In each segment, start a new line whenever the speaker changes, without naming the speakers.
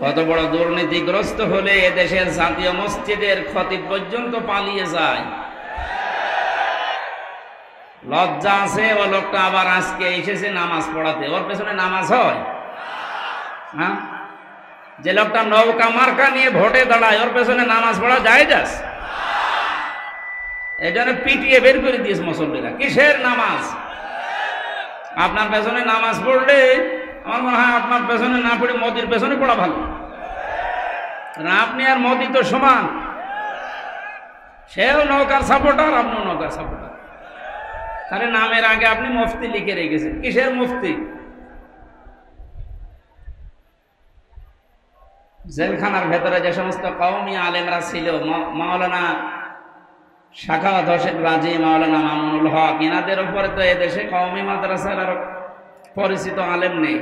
কত বড় দুর্নীতিগ্রস্ত হলে এদেশের জাতীয় মসজিদের খতিব পর্যন্ত পালিয়ে যায়। লজ্জা আছে ও লোকটা আবার আজকে এসেছে নামাজ পড়াতে, ওর পেছনে নামাজ হয়? হ্যাঁ, যে লোকটা নৌকা মার্কা নিয়ে ভোটে দাঁড়ায় ওর পেছনে নামাজ পড়া যায়? যাস এই জন্য পিটিয়ে বের করে দিয়েছে মুসল্লিরা। কিসের নামাজ? আপনার পেছনে নামাজ পড়লে আমার মনে হয় আপনার পেছনে না পড়ে মোদির পেছনে পড়া ভালো। আপনি আর মোদি তো সমান, সেও নৌকার সাপোর্টার, আপনিও নৌকার সাপোর্টার। আরে নামের আগে আপনি মুফতি লিখে রেখেছেন, কিসের মুফতি? জেলখানার ভেতরে যে সমস্ত কওমি আলেমরা ছিল, মাওলানা শাখাওয়াত হোসেন রাজি, মাওলানা মামুনুল হক, এনাদের উপরে তো এদেশে কওমি মাদ্রাসার আর পরিচিত আলেম নেই।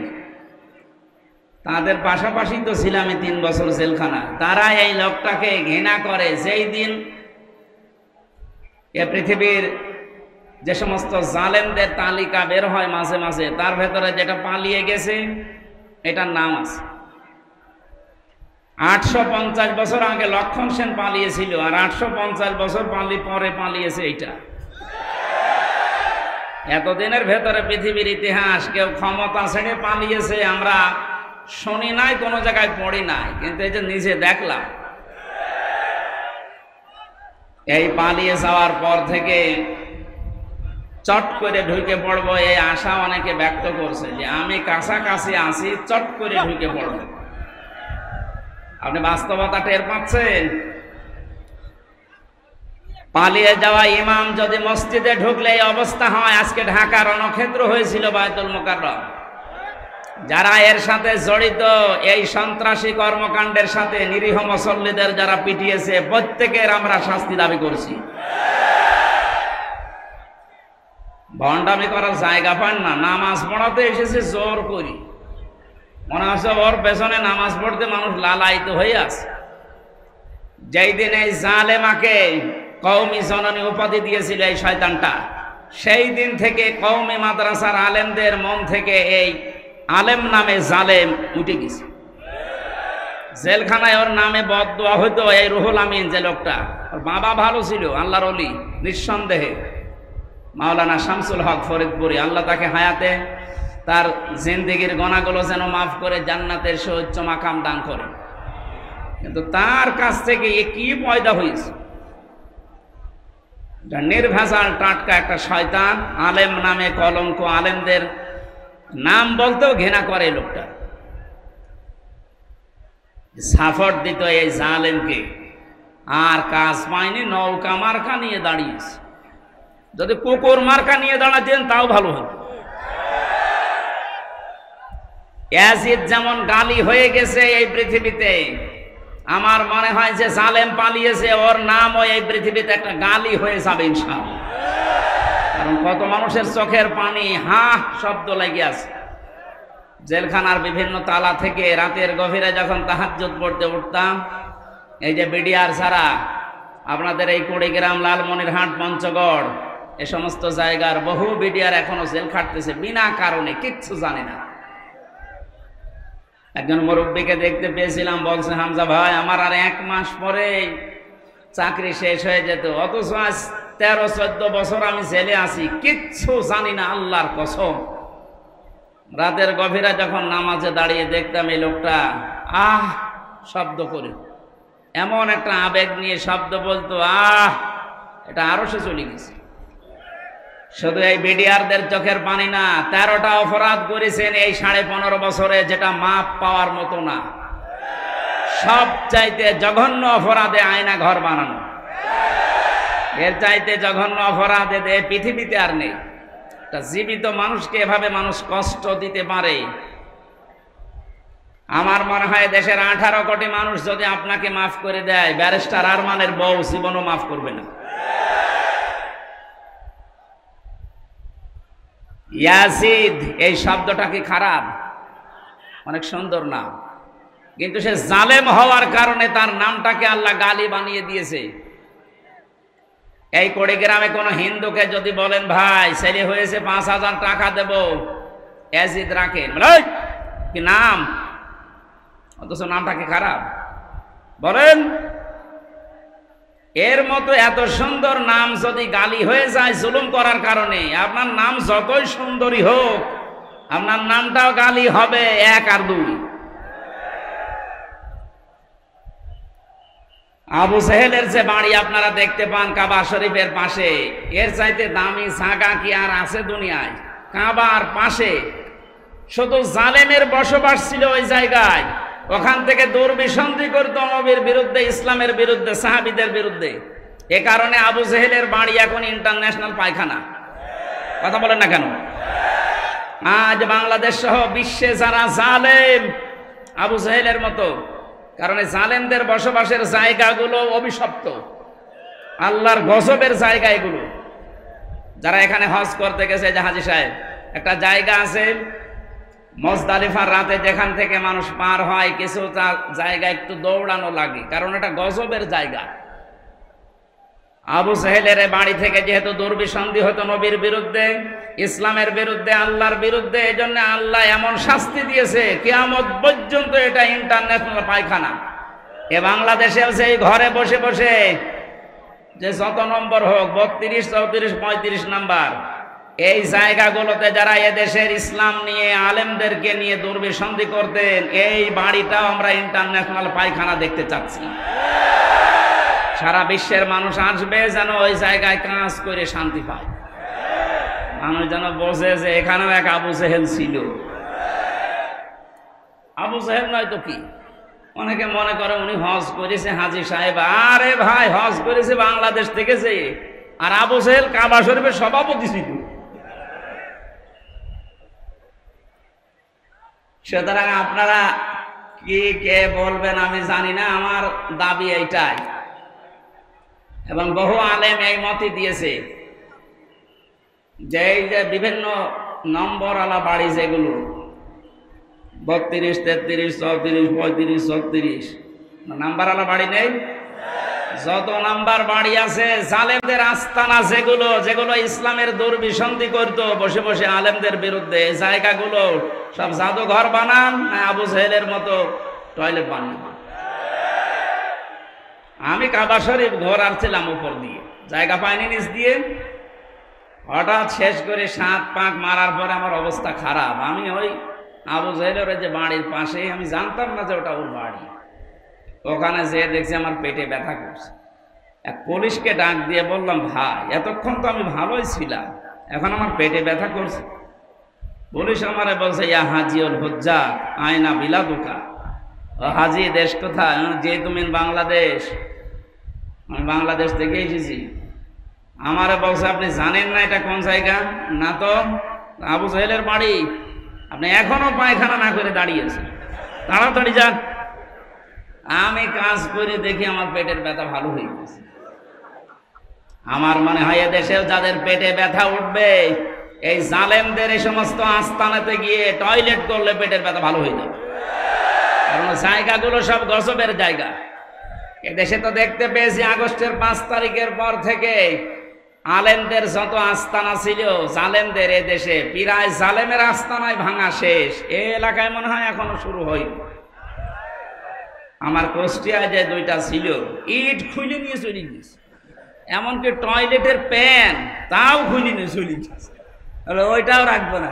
তাদের পাশাপাশি তো ছিলাম 3 বছর জেলখানা। তারা এই লোকটাকে ঘৃণা করে। যেই দিন এ পৃথিবীর যে সমস্ত জালেমদের তালিকা বের হয় মাঝে মাঝে, তার ভেতরে যেটা পালিয়ে গেছে এটার নাম আছে। 850 বছর আগে লক্ষণ সেন পালিয়েছিল, আর 850 বছর পরে পালিয়েছে এইটা। এতদিনের ভেতরে পৃথিবীর ইতিহাস কেউ ক্ষমতা ছেড়ে পালিয়েছে আমরা শুনি নাই, কোনো জায়গায় পড়ি নাই, কিন্তু এই যে নিজে দেখলাম। এই পালিয়ে যাওয়ার পর থেকে চট করে ঢুকে পড়বো এই আশা অনেকে ব্যক্ত করছে যে আমি কাছাকাছি আছি, চট করে ঢুকে পড়বো। আপনি বাস্তবতা টের পাচ্ছেন? পালিয়ে যাওয়া ইমাম যদি মসজিদে ঢুকলে এই অবস্থা হয়। আজকে ঢাকা রণক্ষেত্র হয়েছিল বায়তুল মুকাররম। যারা এর সাথে জড়িত, এই সন্ত্রাসী কর্মকাণ্ডের সাথে নিরীহ মুসল্লিদের যারা পিটিয়েছে, প্রত্যেকের আমরা শাস্তি দাবি করছি। ভণ্ডামি করার জায়গা পান না, নামাজ পড়াতে এসেছে জোর করি। মনে হচ্ছে ওর পেছনে নামাজ পড়তে মানুষ লালায়িত হয়ে আছে। যেই দিন এই জালেমাকে কওমি জননী উপাধি দিয়েছিল এই শয়তানটা, সেই দিন থেকে কওমি মাদ্রাসার আলেমদের মন থেকে এই আলেম নামে জালেম উঠে গেছে। জেলখানায় ওর নামে বদদোয়া হইতো। এই রুহুল আমিন যে লোকটা, ওর বাবা ভালো ছিল, আল্লাহর ওলি নিঃসন্দেহে, মাওলানা শামসুল হক ফরিদপুরি, আল্লাহ তাকে হায়াতে তার জিন্দেগির গোনাগুলো যেন মাফ করে জান্নাতের সুউচ্চ মাকাম দান করে। কিন্তু তার কাছ থেকে এ কি পয়দা হয়েছে? নির্ভেজাল টাটকা একটা শয়তান, আলেম নামে কলঙ্ক, আলেমদের নাম বলতেও ঘৃণা করে লোকটা। সাপোর্ট দিত এই জালেমকে, আর কাজ পায়নি, নৌকা মার্কা নিয়ে দাঁড়িয়েছে। যদি কুকুর মার্কা নিয়ে দাঁড়াতেন তাও ভালো হতো। ইয়াজিদ যেমন গালি হয়ে গেছে এই পৃথিবীতে, আমার মনে হয় যে জালেম পালিয়েছে, ওর নামও এই পৃথিবীতে একটা গালি হয়ে যাবে ইনশাআল্লাহ। কারণ কত মানুষের চোখের পানি হা শব্দ লেগে আছে। জেলখানার বিভিন্ন তালা থেকে রাতের গভীরে যখন তাহাজ্জুদ পড়তে উঠতাম, এই যে বিডিআর ছাড়া আপনাদের এই কুড়িগ্রাম, লালমনিরহাট, পঞ্চগড়, এ সমস্ত জায়গার বহু বিডিআর এখনো জেল খাটতেছে বিনা কারণে, কিচ্ছু জানে না। একজন মুরব্বীকে দেখতে পেয়েছিলাম, বলছে হামজা ভাই আমার আর 1 মাস পরে চাকরি শেষ হয়ে যেত, অথচ আজ 13-14 বছর আমি জেলে আছি, কিচ্ছু জানি না, আল্লাহর কসম। রাতের গভীরে যখন নামাজে দাঁড়িয়ে দেখতাম এই লোকটা আহ শব্দ করে, এমন একটা আবেগ নিয়ে শব্দ বলতো, আহ, এটা আরো সে চলে গেছে। শুধু এই বিডিআরদের চোখের পানি না, 13টা অপরাধ করেছেন এই 15.5 বছরে, যেটা মাপ পাওয়ার মতো না। সব চাইতে জঘন্য অপরাধে আয়না ঘর বানানো, এর চাইতে জঘন্য অপরাধ এদের পৃথিবীতে আর নেই। একটা জীবিত মানুষকে এভাবে মানুষ কষ্ট দিতে পারে। আমার মনে হয় দেশের 18 কোটি মানুষ যদি আপনাকে মাফ করে দেয়, ব্যারিস্টার আরমানের বউ জীবনও মাফ করবে না। ইয়াজিদ এই শব্দটা কি খারাপ? অনেক সুন্দর নাম, কিন্তু সে জালেম হওয়ার কারণে তার নামটাকে আল্লাহ গালি বানিয়ে দিয়েছে। এই কুড়িগ্রামে কোনো হিন্দুকে যদি বলেন ভাই ছেলে হয়েছে 5,000 টাকা দেব, ইয়াজিদ রাখেন, কি নাম? অথচ নামটা কি খারাপ বলেন? এর মতো এত সুন্দর নাম যদি গালি হয়ে যায় জুলুম করার কারণে, আপনার নাম যতই সুন্দরী হোক আপনার নামটাও গালি হবে 1 আর 2। আবু সেহেলের যে বাড়ি আপনারা দেখতে পান কাবা শরীফের পাশে, এর চাইতে দামি জায়গা কি আর আছে দুনিয়ায়? কাবার পাশে শুধু জালেমের বসবাস ছিল ওই জায়গায়। ওখান থেকে দুর্বিসন্ধি করত নবীর বিরুদ্ধে, ইসলামের বিরুদ্ধে, সাহাবীদের বিরুদ্ধে। এ কারণে আবু জেহেলের বাড়ি এখন ইন্টারন্যাশনাল পায়খানা। কথা বলেন না কেন? আজ বাংলাদেশ সহ বিশ্বে যারা জালেম আবু জেহেলের মতো, কারণ এই জালেমদের বসবাসের জায়গাগুলো অভিশপ্ত, আল্লাহর গজবের জায়গা এগুলো। যারা এখানে হজ করতে গেছে, যে হাজী সাহেব, একটা জায়গা আছে মুজদালিফার রাতে যেখান থেকে মানুষ পার হয়, কিছু জায়গা একটু দৌড়ানো লাগে, কারণ এটা গজবের জায়গা। আবু সেহেলের বাড়ি থেকে যেহেতু দুর্বিসন্ধি হতো নবীর বিরুদ্ধে, ইসলামের বিরুদ্ধে, আল্লাহর বিরুদ্ধে, এই জন্য আল্লাহ এমন শাস্তি দিয়েছে কিয়ামত পর্যন্ত এটা ইন্টারন্যাশনাল পায়খানা। এ বাংলাদেশেও সেই ঘরে বসে বসে যে যত নম্বর হোক, 32, 34, 35 নাম্বার, এই জায়গাগুলোতে যারা এদেশের ইসলাম নিয়ে, আলেমদেরকে নিয়ে দুর্বিসন্ধি করতেন, এই বাড়িটাও আমরা ইন্টারন্যাশনাল পায়খানা দেখতে চাচ্ছি। সারা বিশ্বের মানুষ আসবে যেন ওই জায়গায় কাজ করে শান্তি পায়, মানুষ যেন বোঝে যে এখানেও এক আবু জেহেল ছিল। আবু জেহেল নয় তো কি? অনেকে মনে করে উনি হজ করেছে হাজী সাহেব। আরে ভাই, হজ করেছে বাংলাদেশ থেকে যে, আর আবু জেহেল কাবা শরীফের সভাপতি ছিল। সুতরাং আপনারা কি কে বলবেন আমি জানি না, আমার দাবি এইটাই, এবং বহু আলেম এই মতই দিয়েছে যে এই যে বিভিন্ন নম্বরওয়ালা বাড়ি যেগুলো 32, 33, 34, 35, 36 নাম্বারওয়ালা বাড়ি নেই, যত নাম্বার বাড়ি আছে জালেমদের আস্তানা, যেগুলো যেগুলো ইসলামের দুর্বিসন্ধি করতো বসে বসে আলেমদের বিরুদ্ধে, এই জায়গাগুলো সব জাদুঘর বানান না আবু জেহেলের মতো টয়লেট বানান? আমি কাবা শরীফ ঘোরার ছিলাম উপর দিয়ে, জায়গা পাইনি নিচ দিয়ে। হঠাৎ শেষ করে 7 পাক মারার পরে আমার অবস্থা খারাপ। আমি ওই আবু জেহেলের যে বাড়ির পাশে, আমি জানতাম না যে ওটা ওর বাড়ি। ওখানে যেয়ে দেখছি আমার পেটে ব্যথা করছে। এক পুলিশকে ডাক দিয়ে বললাম, ভাই এতক্ষণ তো আমি ভালোই ছিলাম, এখন আমার পেটে ব্যথা করছে। পুলিশ আমারে বলছে, ইয়া হাজিউল হুজ্জাত আয়না বিলাদুকা। ও হাজি, দেশ কোথায়? যে তুমি বাংলাদেশ। আমি বাংলাদেশ থেকে এসেছি। আমারে বলছে, আপনি জানেন না এটা কোন জায়গা? না তো। আবু জেহেলের বাড়ি। আপনি এখনো পায়খানা না করে দাঁড়িয়েছেন, তাড়াতাড়ি যান। আমি কাজ করে দেখি আমার পেটের ব্যথা ভালো হয়ে গেছে। আমার মনে হয় এদেশেও যাদের পেটে ব্যথা উঠবে, এই জালেমদের এই সমস্ত আস্তানাতে গিয়ে টয়লেট করলে পেটের ব্যথা ভালো হয়ে যাবে, কারণ জায়গাগুলো সব গজবের জায়গা। এদেশে তো দেখতে পেয়েছি আগস্টের 5 তারিখের পর থেকে আলেমদের যত আস্তানা ছিল জালেমদের, এদেশে প্রায় জালেমের আস্তানায় ভাঙা শেষ। এই এলাকায় মনে হয় এখনো শুরু হয়নি। আমার কুষ্টিয়ায় যে 2টা ছিল, ইট খুলে নিয়ে চলে গেছে, এমনকি টয়লেটের প্যান তাও খুলে নিয়ে চলে গেছে। ওইটাও রাখবো না।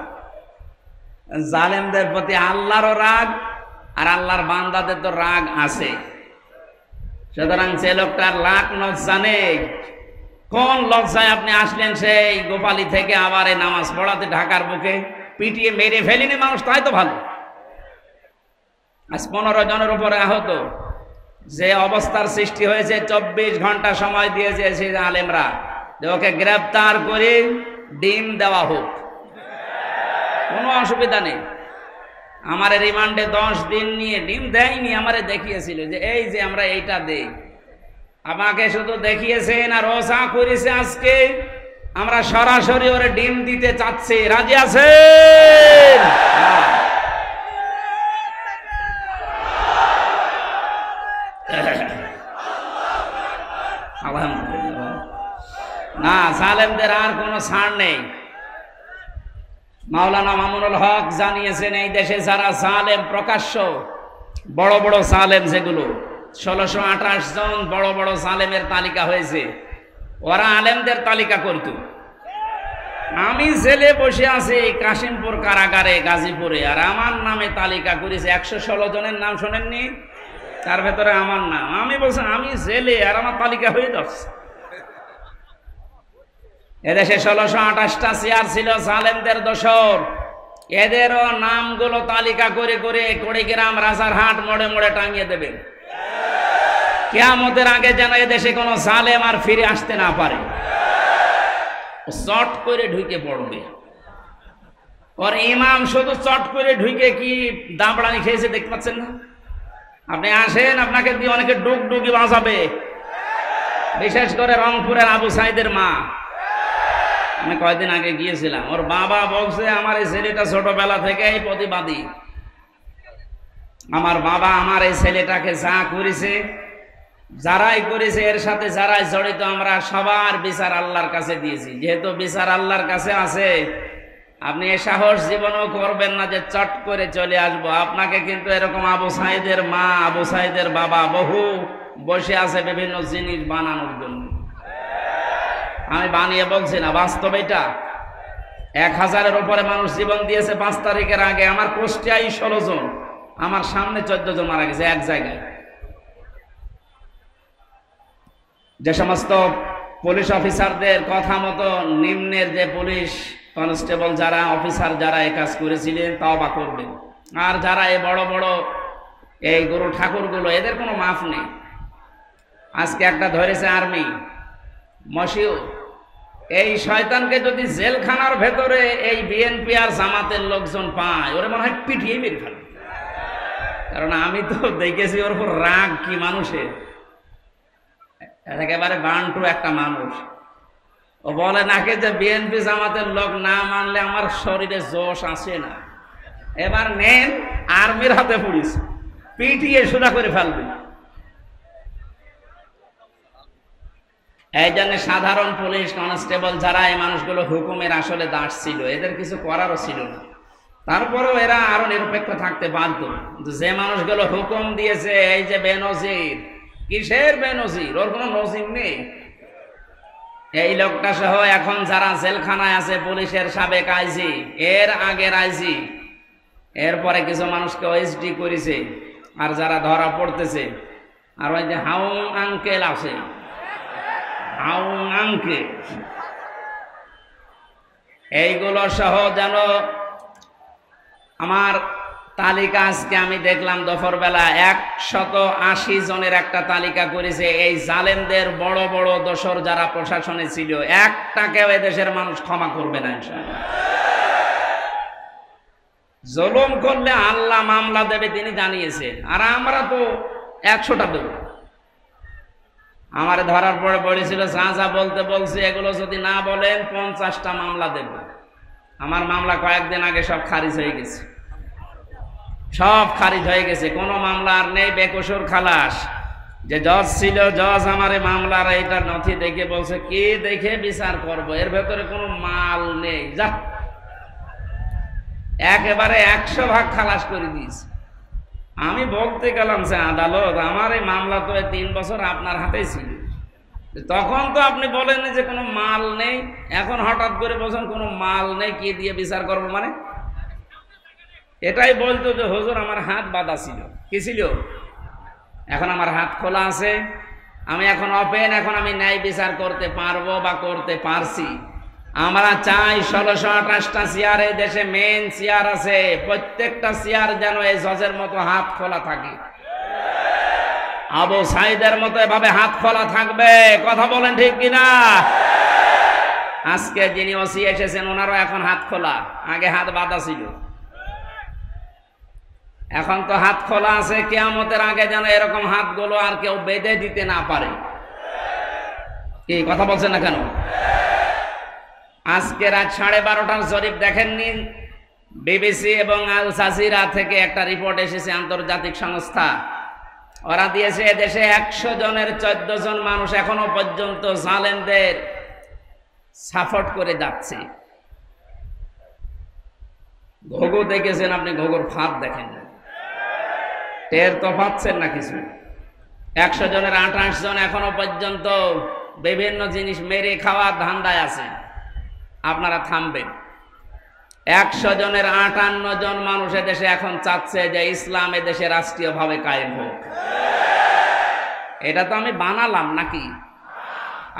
জালেমদের প্রতি আল্লাহরও রাগ, আর আল্লাহর বান্দাদের তো রাগ আছে। সুতরাং যে লোকটার লাখ লজ্জা নেই, কোন লজ্জায় আপনি আসলেন সেই গোপালী থেকে আবার এই নামাজ পড়াতে ঢাকার বুকে? পিটিয়ে মেরে ফেলিনি মানুষ, তাই তো ভালো। আজ 15 জনের উপরে আহত। যে অবস্থার সৃষ্টি হয়েছে, 24 ঘন্টা সময় দিয়েছে সেই আলেমরা যে ওকে গ্রেফতার করে ডিম দেওয়া হোক, কোনো অসুবিধা নেই। আমার রিমান্ডে 10 দিন নিয়ে ডিম দেয়নি, আমারে দেখিয়েছিল যে এই যে আমরা এইটা দেই। আমাকে শুধু দেখিয়েছেন আর ও যা করেছে আজকে, আমরা সরাসরি ওরে ডিম দিতে চাচ্ছি। রাজি আছেন? আলহামদুলিল্লাহ। না, জালেমদের আর কোনো ছাড় নেই। মাওলানা মামুনুল হক জানিয়েছেন, এই দেশে যারা জালেম প্রকাশ্য, বড় বড় জালেম যেগুলো 1628 জন বড় বড় জালেমের তালিকা হয়েছে, ওরা আলেমদের তালিকা করত। আমি জেলে বসে আছি কাশিমপুর কারাগারে গাজীপুরে, আর আমার নামে তালিকা করেছে 116 জনের নাম শোনেননি? তার ভেতরে আমার নাম। আমি বলছি আমি জেলে আর আমার তালিকা হয়ে যাচ্ছে। এদেশে 1628টা চেয়ার ছিল জালেমদের দোসর, এদেরও নামগুলো তালিকা করে করে কুড়িগ্রাম রাজারহাট মোড়ে মোড়ে টাঙিয়ে দেবে। কিয়ামতের আগে যেন এদেশে কোনো জালেম আর ফিরে আসতে না পারে। চট করে ঢুকে পড়বে। ওর ইমাম শুধু চট করে ঢুকে কি দাবড়ানি খেয়েছে দেখতে পাচ্ছেন না? আপনি আসেন, আপনাকে দিয়ে অনেকে ডুগডুগি বাজাবে, বিশেষ করে রংপুরের আবু সাইদের মা। আমি কয়েকদিন আগে গিয়েছিলাম, ওর বাবা বলছে আমার এই ছেলেটা ছোটবেলা থেকেই প্রতিবাদী। আমার বাবা আমার এই ছেলেটাকে যা করেছে, যারাই করেছে, এর সাথে যারাই জড়িত, আমরা সবার বিচার আল্লাহর কাছে দিয়েছি। যেহেতু বিচার আল্লাহর কাছে আছে, আপনি এ সাহস জীবনও করবেন না যে চট করে চলে আসবো। আপনাকে কিন্তু এরকম আবু সাইদের মা, আবু সাইদের বাবা বহু বসে আছে বিভিন্ন জিনিস বানানোর জন্য। আমি বানিয়ে বলছি না, বাস্তব এটা। 1000-এর উপরে মানুষ জীবন দিয়েছে 5 তারিখের আগে। আমার কুষ্টিয়ায় 16 জন, আমার সামনে 14 জন মারা গেছে এক জায়গায়। যে সমস্ত পুলিশ অফিসারদের কথা মতো নিম্নের যে পুলিশ কনস্টেবল যারা অফিসার যারা এই কাজ করেছিলেন তওবা করবেন। আর যারা এই বড় বড় এই গুরু ঠাকুরগুলো, এদের কোনো মাফ নেই। আজকে একটা ধরেছে আর্মি মশিউ, এই শয়তানকে যদি জেলখানার ভেতরে এই বিএনপি আর জামাতের লোকজন পায়, ওরে মনে হয় পিটিয়ে মেরে ফেলে। কারণ আমি তো দেখেছি ওর উপর রাগ কি মানুষের, একেবারে বান্টু একটা মানুষ। ও বলে নাকি যে বিএনপি জামাতের লোক না মানলে আমার শরীরে জোশ আসে না। এবার নেন, আর্মির হাতে পুলিশ পিটিয়ে সোজা করে ফেলবে। এই জন্য সাধারণ পুলিশ কনস্টেবল যারা এই মানুষগুলো হুকুমের আসলে দাস ছিল, এদের কিছু করারও ছিল না। তারপরেও এরা আরো নিরপেক্ষ থাকতে বাধ্য। যে মানুষগুলো হুকুম দিয়েছে, এই যে বেনজির, কিসের বেনজির? ওর কোনো নজির নেই। এই লোকটা সহ এখন যারা জেলখানায় আছে, পুলিশের সাবেক আইজি, এর আগের আইজি, এরপরে কিছু মানুষকে ওএসডি করেছে, আর যারা ধরা পড়তেছে, আর ওই যে হাউং আঙ্কেল আছে, হাউং আঙ্কেল, এইগুলো সহ যেন আমার তালিকা আজকে আমি দেখলাম দুপুরবেলা 180 জনের একটা তালিকা করেছে। এই জালেমদের বড় বড় দোসর যারা প্রশাসনে ছিল, একটাকেও এদেশের মানুষ ক্ষমা করবে না ইনশাআল্লাহ। জুলুম করলে আল্লাহ মামলা দেবে তিনি জানিয়েছেন, আর আমরা তো 100টা দেব। আমারে ধরার পরে বলেছিল যা যা বলতে বলছে এগুলো যদি না বলেন 50টা মামলা দেব। আমার মামলা কয়েকদিন আগে সব খারিজ হয়ে গেছে, সব খারিজ হয়ে গেছে, কোনো মামলা আর নেই, বেকসুর খালাস। যে জজ ছিল, জজ আমারে মামলার এইটা নথি দেখে বলছে কি দেখে বিচার করব, এর ভেতরে কোনো মাল নেই, যা একেবারে 100 ভাগ খালাস করে দিয়েছে। আমি বলতে গেলাম যে আদালত, আমার এই মামলা তো 3 বছর আপনার হাতেই ছিল, তখন তো আপনি বলেন যে কোনো মাল নেই, এখন হঠাৎ করে বলছেন কোনো মাল নেই, কি দিয়ে বিচার করবো? মানে এটাই বলতো যে হুজুর আমার হাত বাঁধা ছিল। কি ছিল? এখন আমার হাত খোলা আছে, আমি এখন ওপেন, এখন আমি ন্যায় বিচার করতে পারবো বা করতে পারছি। আমরা চাই 1628টা চেয়ার এই দেশে মেন চেয়ার আছে, প্রত্যেকটা চেয়ার যেন এই জজের মতো হাত খোলা থাকে, আবু সাইদের মতো এভাবে হাত খোলা থাকবে। কথা বলেন ঠিক কিনা? আজকে যিনি ওসি এসেছেন ওনারও এখন হাত খোলা, আগে হাত বাঁধা ছিল, এখন তো হাত খোলা আছে। কিয়ামতের আগে যেন এরকম হাতগুলো আর কেউ বেঁধে দিতে না পারে। কি কথা বলছেন না কেন? আজকে রাত 12:30টার জরিপ দেখেননি? বিবিসি এবং আল জাজিরা থেকে একটা রিপোর্ট এসেছে, আন্তর্জাতিক সংস্থা, ওরা দিয়েছে দেশে 100 জনের 14 জন মানুষ এখনো পর্যন্ত জালেমদের সাপোর্ট করে যাচ্ছে। ঘুঘু দেখেছেন আপনি? ঘুঘুর ফাঁদ দেখেন? টের তো পাচ্ছেন না কিছু। 100 জনের 28 জন এখনো পর্যন্ত বিভিন্ন জিনিস মেরে খাওয়ার ধান্দায় আছে। আপনারা থামবেন। 100 জনের 58 জন মানুষ এদেশে এখন চাচ্ছে যে ইসলাম এদেশে রাষ্ট্রীয়ভাবে কায়েম হোক। এটা তো আমি বানালাম নাকি?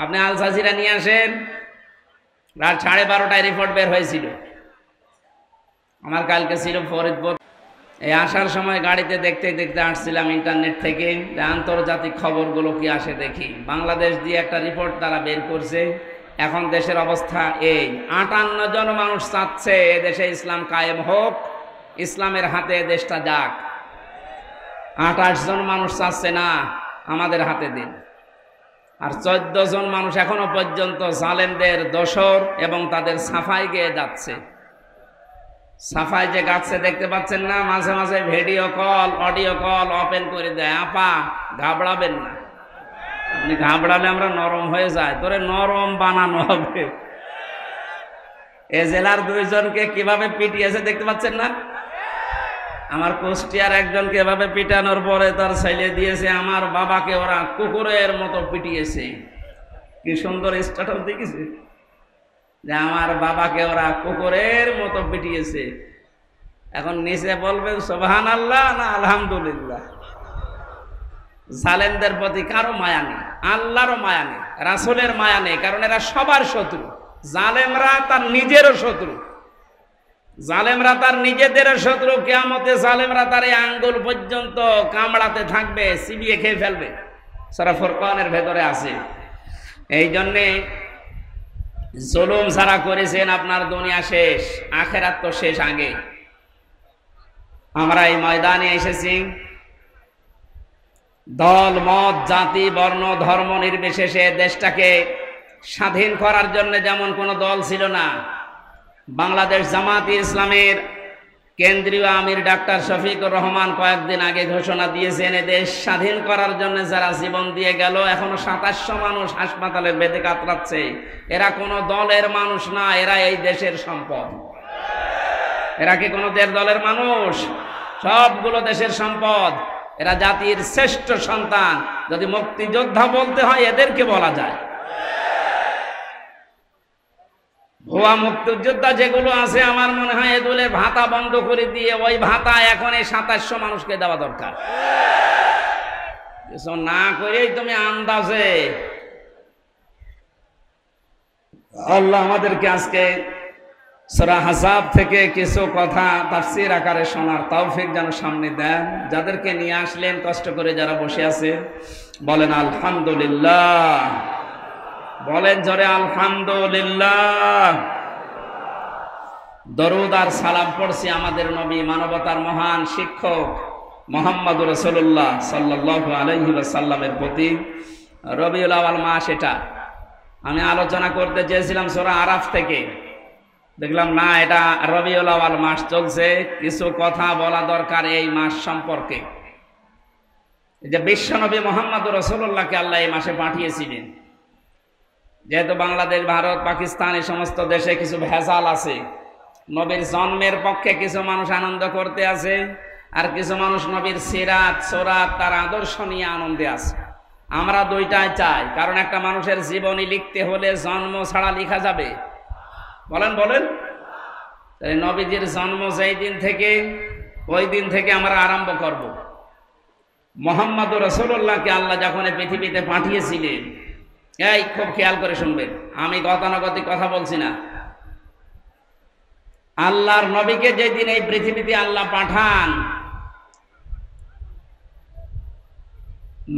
আপনি আল জাজিরা নিয়ে আসেন, রাত 12:30টায় রিপোর্ট বের হয়েছিল। আমার কালকে ছিল ফরিদপুর। এই আসার সময় গাড়িতে দেখতে দেখতে আসছিলাম ইন্টারনেট থেকে, আন্তর্জাতিক খবরগুলো কি আসে দেখি। বাংলাদেশ দিয়ে একটা রিপোর্ট তারা বের করছে। এখন দেশের অবস্থা এই, 58 জন মানুষ চাচ্ছে এদেশে ইসলাম কায়েম হোক, ইসলামের হাতে দেশটা যাক। 28 জন মানুষ চাচ্ছে না আমাদের হাতে দিন। আর 14 জন মানুষ এখনো পর্যন্ত জালেমদের দোসর এবং তাদের সাফাই গেয়ে যাচ্ছে। সাফাই যে গাচ্ছে দেখতে পাচ্ছেন না, মাঝে মাঝে video call audio call open করে দেয়। আপা ঘাবড়াবেন না, আপনি ঘাবড়ালে আমরা নরম হয়ে যায়, তোরে নরম বানানো হবে। এ জেলার 2 জনকে কিভাবে পিটিয়েছে দেখতে পাচ্ছেন না? আমার কুষ্টিয়ার একজনকে এভাবে পিটানোর পরে তার ছেলে দিয়েছে, আমার বাবাকে ওরা কুকুরের মতো পিটিয়েছে। কি সুন্দর স্ট্যাটাস দেখেছে যে আমার বাবাকে ওরা কুকুরের মতো পিটিয়েছে। এখন নিচে বলবেন সুবহানাল্লাহ না আলহামদুলিল্লাহ। জালেমদের প্রতি কারো মায়া নেই, আল্লাহরও মায়া নেই, রাসূলের মায়া নেই, কারণ এরা সবার শত্রু। জালেমরা তার নিজেরও শত্রু, জালেমরা তার নিজেদের শত্রু। কিয়ামতে জালেমরা তার এই আঙ্গুল পর্যন্ত কামড়াতে থাকবে, চিবিয়ে খেয়ে ফেলবে। সূরা ফুরকানের ভেতরে আছে। এই জন্যে জুলুম যারা করেছেন, আপনার দুনিয়া শেষ, আখেরাত তো শেষ আগে। আমরা এই ময়দানে এসেছি দল মত জাতি বর্ণ ধর্ম নির্বিশেষে দেশটাকে স্বাধীন করার জন্য। যেমন কোনো দল ছিল না। বাংলাদেশ জামাত ইসলামের কেন্দ্রীয় আমির ডাক্তার শফিকুর রহমান কয়েকদিন আগে ঘোষণা দিয়েছেন, দেশ স্বাধীন করার জন্য যারা জীবন দিয়ে গেল, এখনো 2700 মানুষ হাসপাতালের বেদে কাতরাচ্ছে। এরা কোনো দলের মানুষ না, এরা এই দেশের সম্পদ। এরা কি কোনো দলের মানুষ? সবগুলো দেশের সম্পদ। এরা জাতির শ্রেষ্ঠ সন্তান। যদি মুক্তিযোদ্ধা বলতে হয় এদেরকে বলা যায়। ভুয়া মুক্তিযোদ্ধা যেগুলো আছে, আমার মনে হয় এগুলোর ভাতা বন্ধ করে দিয়ে ওই ভাতা এখন এই 2700 মানুষকে দেওয়া দরকার। কিছু না করেই তুমি আন্দাজে। আল্লাহ আমাদেরকে আজকে সূরা আহজাব থেকে কিছু কথা তাফসীর আকারে শোনার তৌফিক যেন সামনে দেন। যাদেরকে নিয়ে আসলেন কষ্ট করে, যারা বসে আছে বলেন আলহামদুলিল্লাহ, বলেন জোরে আলহামদুলিল্লাহ। দরুদ আর সালাম পড়ছি আমাদের নবী, মানবতার মহান শিক্ষক মুহাম্মদুর রাসূলুল্লাহ সাল্লাল্লাহু আলাইহি ওয়াসাল্লামের প্রতি। রবিউল আউয়াল মাস, এটা আমি আলোচনা করতে চেয়েছিলাম সূরা আরাফ থেকে, দেখলাম না, এটা রবিউল আউয়াল মাস চলছে। কিছু কথা বলা দরকার এই মাস সম্পর্কে। যে বিশ্বনবী মুহাম্মদুর রাসূলুল্লাহকে আল্লাহ এই মাসে পাঠিয়েছিলেন। যেহেতু বাংলাদেশ, ভারত, পাকিস্তান এই সমস্ত দেশে কিছু ভেজাল আছে। নবীর জন্মের পক্ষে কিছু মানুষ আনন্দ করতে আছে, আর কিছু মানুষ নবীর সিরাত সুরাত তার আদর্শ নিয়ে আনন্দে আছে। আমরা দুইটাই চাই, কারণ একটা মানুষের জীবনী লিখতে হলে জন্ম ছাড়া লেখা যাবে? বলেন বলেন। নবীজির জন্ম যেই দিন থেকে, ওই দিন থেকে আমরা আরম্ভ করব। মুহাম্মদুর রাসূলুল্লাহকে আল্লাহ যখন পৃথিবীতে পাঠিয়েছিলেন, এই খুব খেয়াল করে শুনবেন, আমি গতানুগতিক কথা বলছি না। আল্লাহর নবীকে যেদিন এই পৃথিবীতে আল্লাহ পাঠান,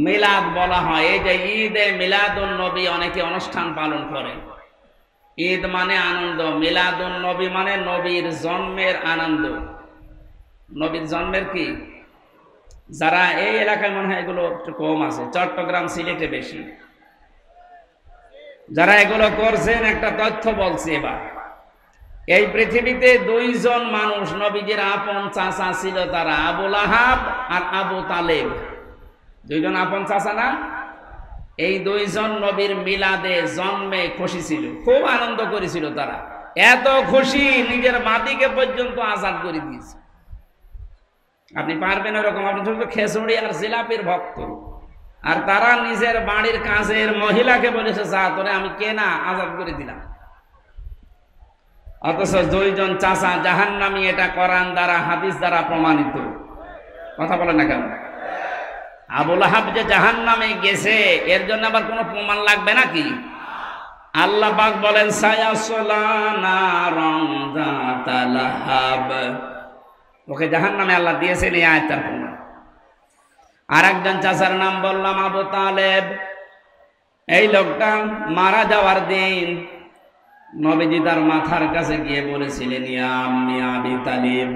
মিলাদ বলা হয়। এই যে ঈদে মিলাদুন নবী অনেকে অনুষ্ঠান পালন করে। ঈদ মানে আনন্দ, মিলাদুন নবী মানে নবীর জন্মের আনন্দ। নবীর জন্মের কি, যারা এই এলাকায় মনে হয় এগুলো একটু কম আছে, চট্টগ্রাম সিলেটে বেশি। যারা এগুলো করছেন একটা তথ্য বলছি এবার। এই পৃথিবীতে 2 জন মানুষ নবীজির আপন চাচা ছিল, তারা আবু লাহাব আর আবু তালেব। 2 জন আপন চাচা না? এই 2 জন নবীর মিলাদে জন্মে খুশি ছিল, খুব আনন্দ করেছিল তারা। এত খুশি নিজের মাটিকে পর্যন্ত আজাদ করে দিয়েছে। আপনি পারবেন ওরকম? আপনি শুধু খেচুড়ি আর জিলাপির ভক্ত, আর তারা নিজের বাড়ির কাছের মহিলাকে বলেছে যা তোরে আমি কেনা আজাদ করে দিলাম। অথচ দুইজন চাচা জাহান্নামী, এটা কোরআন দ্বারা হাদিস দ্বারা প্রমাণিত। কথা বলে না কেন? আবু লাহাব যে জাহান্নামে গেছে এর জন্য আবার কোনো প্রমাণ লাগবে নাকি? আল্লাহ পাক বলেন সায়াসলা নারান যাতা লাহাব, ওকে জাহান্নামে আল্লাহ দিয়েছেন এই আয়াতের প্রমাণ। আর একজন চাচার নাম বললাম আবু তালেব। এই লোকটা মারা যাওয়ার দিন নবীজি তার মাথার কাছে গিয়ে বলেছিলেন, ইয়া আম্মি আবি তালিব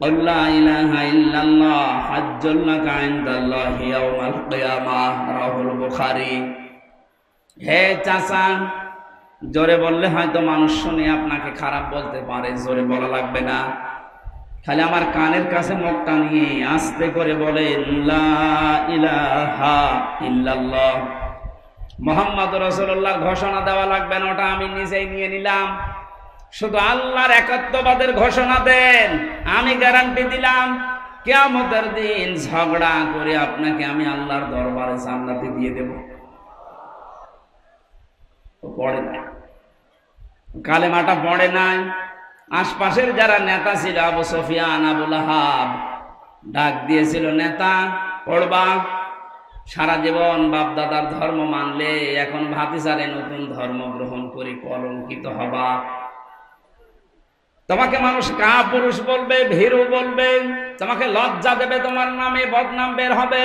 আল্লা ইলাহা ইল্লাল্লাহ হাজ্জুল লাকা ইনদাল্লাহি ইয়াউমাল কিয়ামাহ, রাহুল বুখারী। হে চাচা, জোরে বললে হয়তো মানুষ শুনে আপনাকে খারাপ বলতে পারে, জোরে বলা লাগবে না, খালি আমার কানের কাছে মুখটা নিয়ে আস্তে করে বলেন লা ইলাহা ইল্লাল্লাহ, মুহাম্মদ রাসূলুল্লাহর ঘোষণা দেওয়া লাগবে না, ওটা আমি নিজেই নিয়ে নিলাম। শুধু আল্লাহর একাত্মবাদের ঘোষণা দেন, আমি গ্যারান্টি দিলাম কিয়ামতের দিন ঝগড়া করে আপনাকে আমি আল্লাহর দরবারে জান্নাতে দিয়ে দেব। পড়ে না, কালেমাটা পড়ে নাই। আশপাশের যারা নেতা ছিল, আবু সুফিয়ান, আবু লাহাব ডাক দিয়েছিল, নেতা পড়বা, সারা জীবন বাপ দাদার ধর্ম মানলে এখন ভাতিজারে নতুন ধর্ম গ্রহণ করে কলঙ্কিত হবা, তোমাকে মানুষ কাপুরুষ বলবে, ভীরু বলবে, তোমাকে লজ্জা দেবে, তোমার নামে বদনাম বের হবে।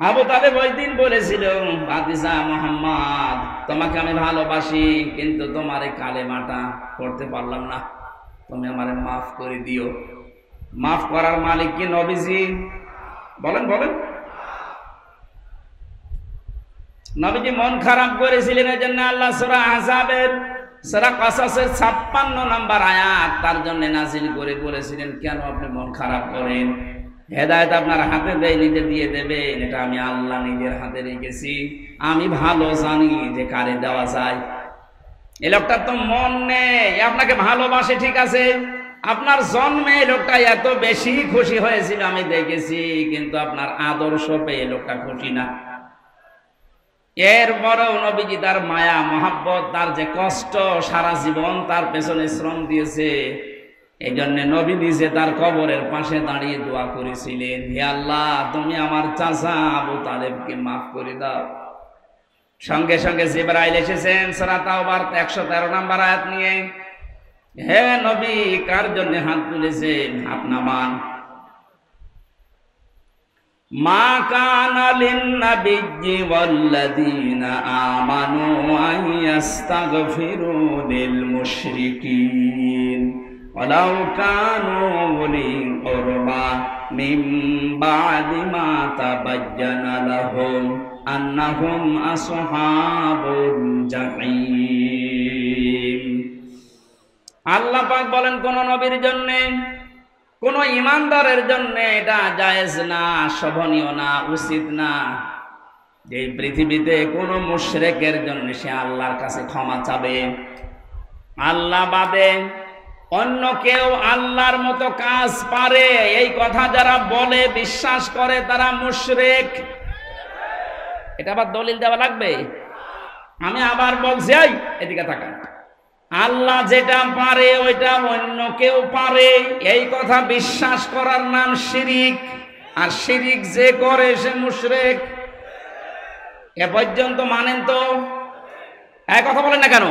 আবু তালেব ওই দিন বলেছিল, ভাতিজা মুহাম্মদ তোমাকে আমি ভালোবাসি, কিন্তু তোমার এই কালেমাটা পড়তে পারলাম না, তুমি আমারে মাফ করে দিও। মাফ করার মালিক কি নবীজি? বলেন বলেন। নবীজি মন খারাপ করেছিলেন, এই জন্য আল্লাহ সূরা আহজাবের সূরা কাসাসের 56 নম্বর আয়াত তার জন্য নাযিল করে বলেছিলেন, কেন আপনি মন খারাপ করেন? হেদায়েত আপনার হাতে দেয়, নিজে দিয়ে দেবেন, এটা আমি আল্লাহ নিজের হাতে রেখেছি, আমি ভালো জানি যে কারে দেওয়া যায়। এই লোকটার তো মন নেই, আপনাকে ভালোবাসে ঠিক আছে, আপনার জন্মে এই লোকটা এত বেশি খুশি হয়েছিল আমি দেখেছি, কিন্তু আপনার আদর্শ পেয়ে লোকটা খুশি না। এরপরেও নবীজি তার মায়া মহাব্বত, তার যে কষ্ট, সারা জীবন তার পেছনে শ্রম দিয়েছে, এই জন্য নবী নিজে তার কবরের পাশে দাঁড়িয়ে দোয়া করেছিলেন, হে আল্লাহ তুমি আমার চাচা আবু তালেবকে মাফ করে দাও। সঙ্গে সঙ্গে জিবরাইল এসেছেন সূরা তাওবার 113 নম্বর আয়াত নিয়ে, হে নবী কার জন্য হাত তুলেছেন? হাত নামান। মা কানা লিন-নাবিয়্যি ওয়াল্লাযীনা আমানু আন ইস্তাগফিরু লিল মুশরিকিন ওয়ালাউ কানু উলি কুরবা মিন বা'দি মা তাবায়্যানা লাহুম আন্নাহুম আসহাবুল জাহিম। আল্লাহ পাক বলেন, কোন নবীর জন্য, কোন ইমানদারের জন্য এটা জায়েজ না, শোভনীয় না, উচিত না যে পৃথিবীতে কোন মুশরিকের জন্য সে আল্লাহর কাছে ক্ষমা চাবে। আল্লাহ বাদে অন্য কেউ আল্লাহর মতো কাজ পারে, এই কথা যারা বলে, বিশ্বাস করে, তারা মুশরিক। এটা আবার দলিল দেওয়া লাগবে? আমি আবার বলছি, এদিকে তাকান, আল্লাহ যেটা পারে ওইটা অন্য কেউ পারে, এই কথা বিশ্বাস করার নাম শিরিক, আর শিরিক যে করে সে মুশরিক। এ পর্যন্ত মানেন তো? এক কথা বলেন না কেন?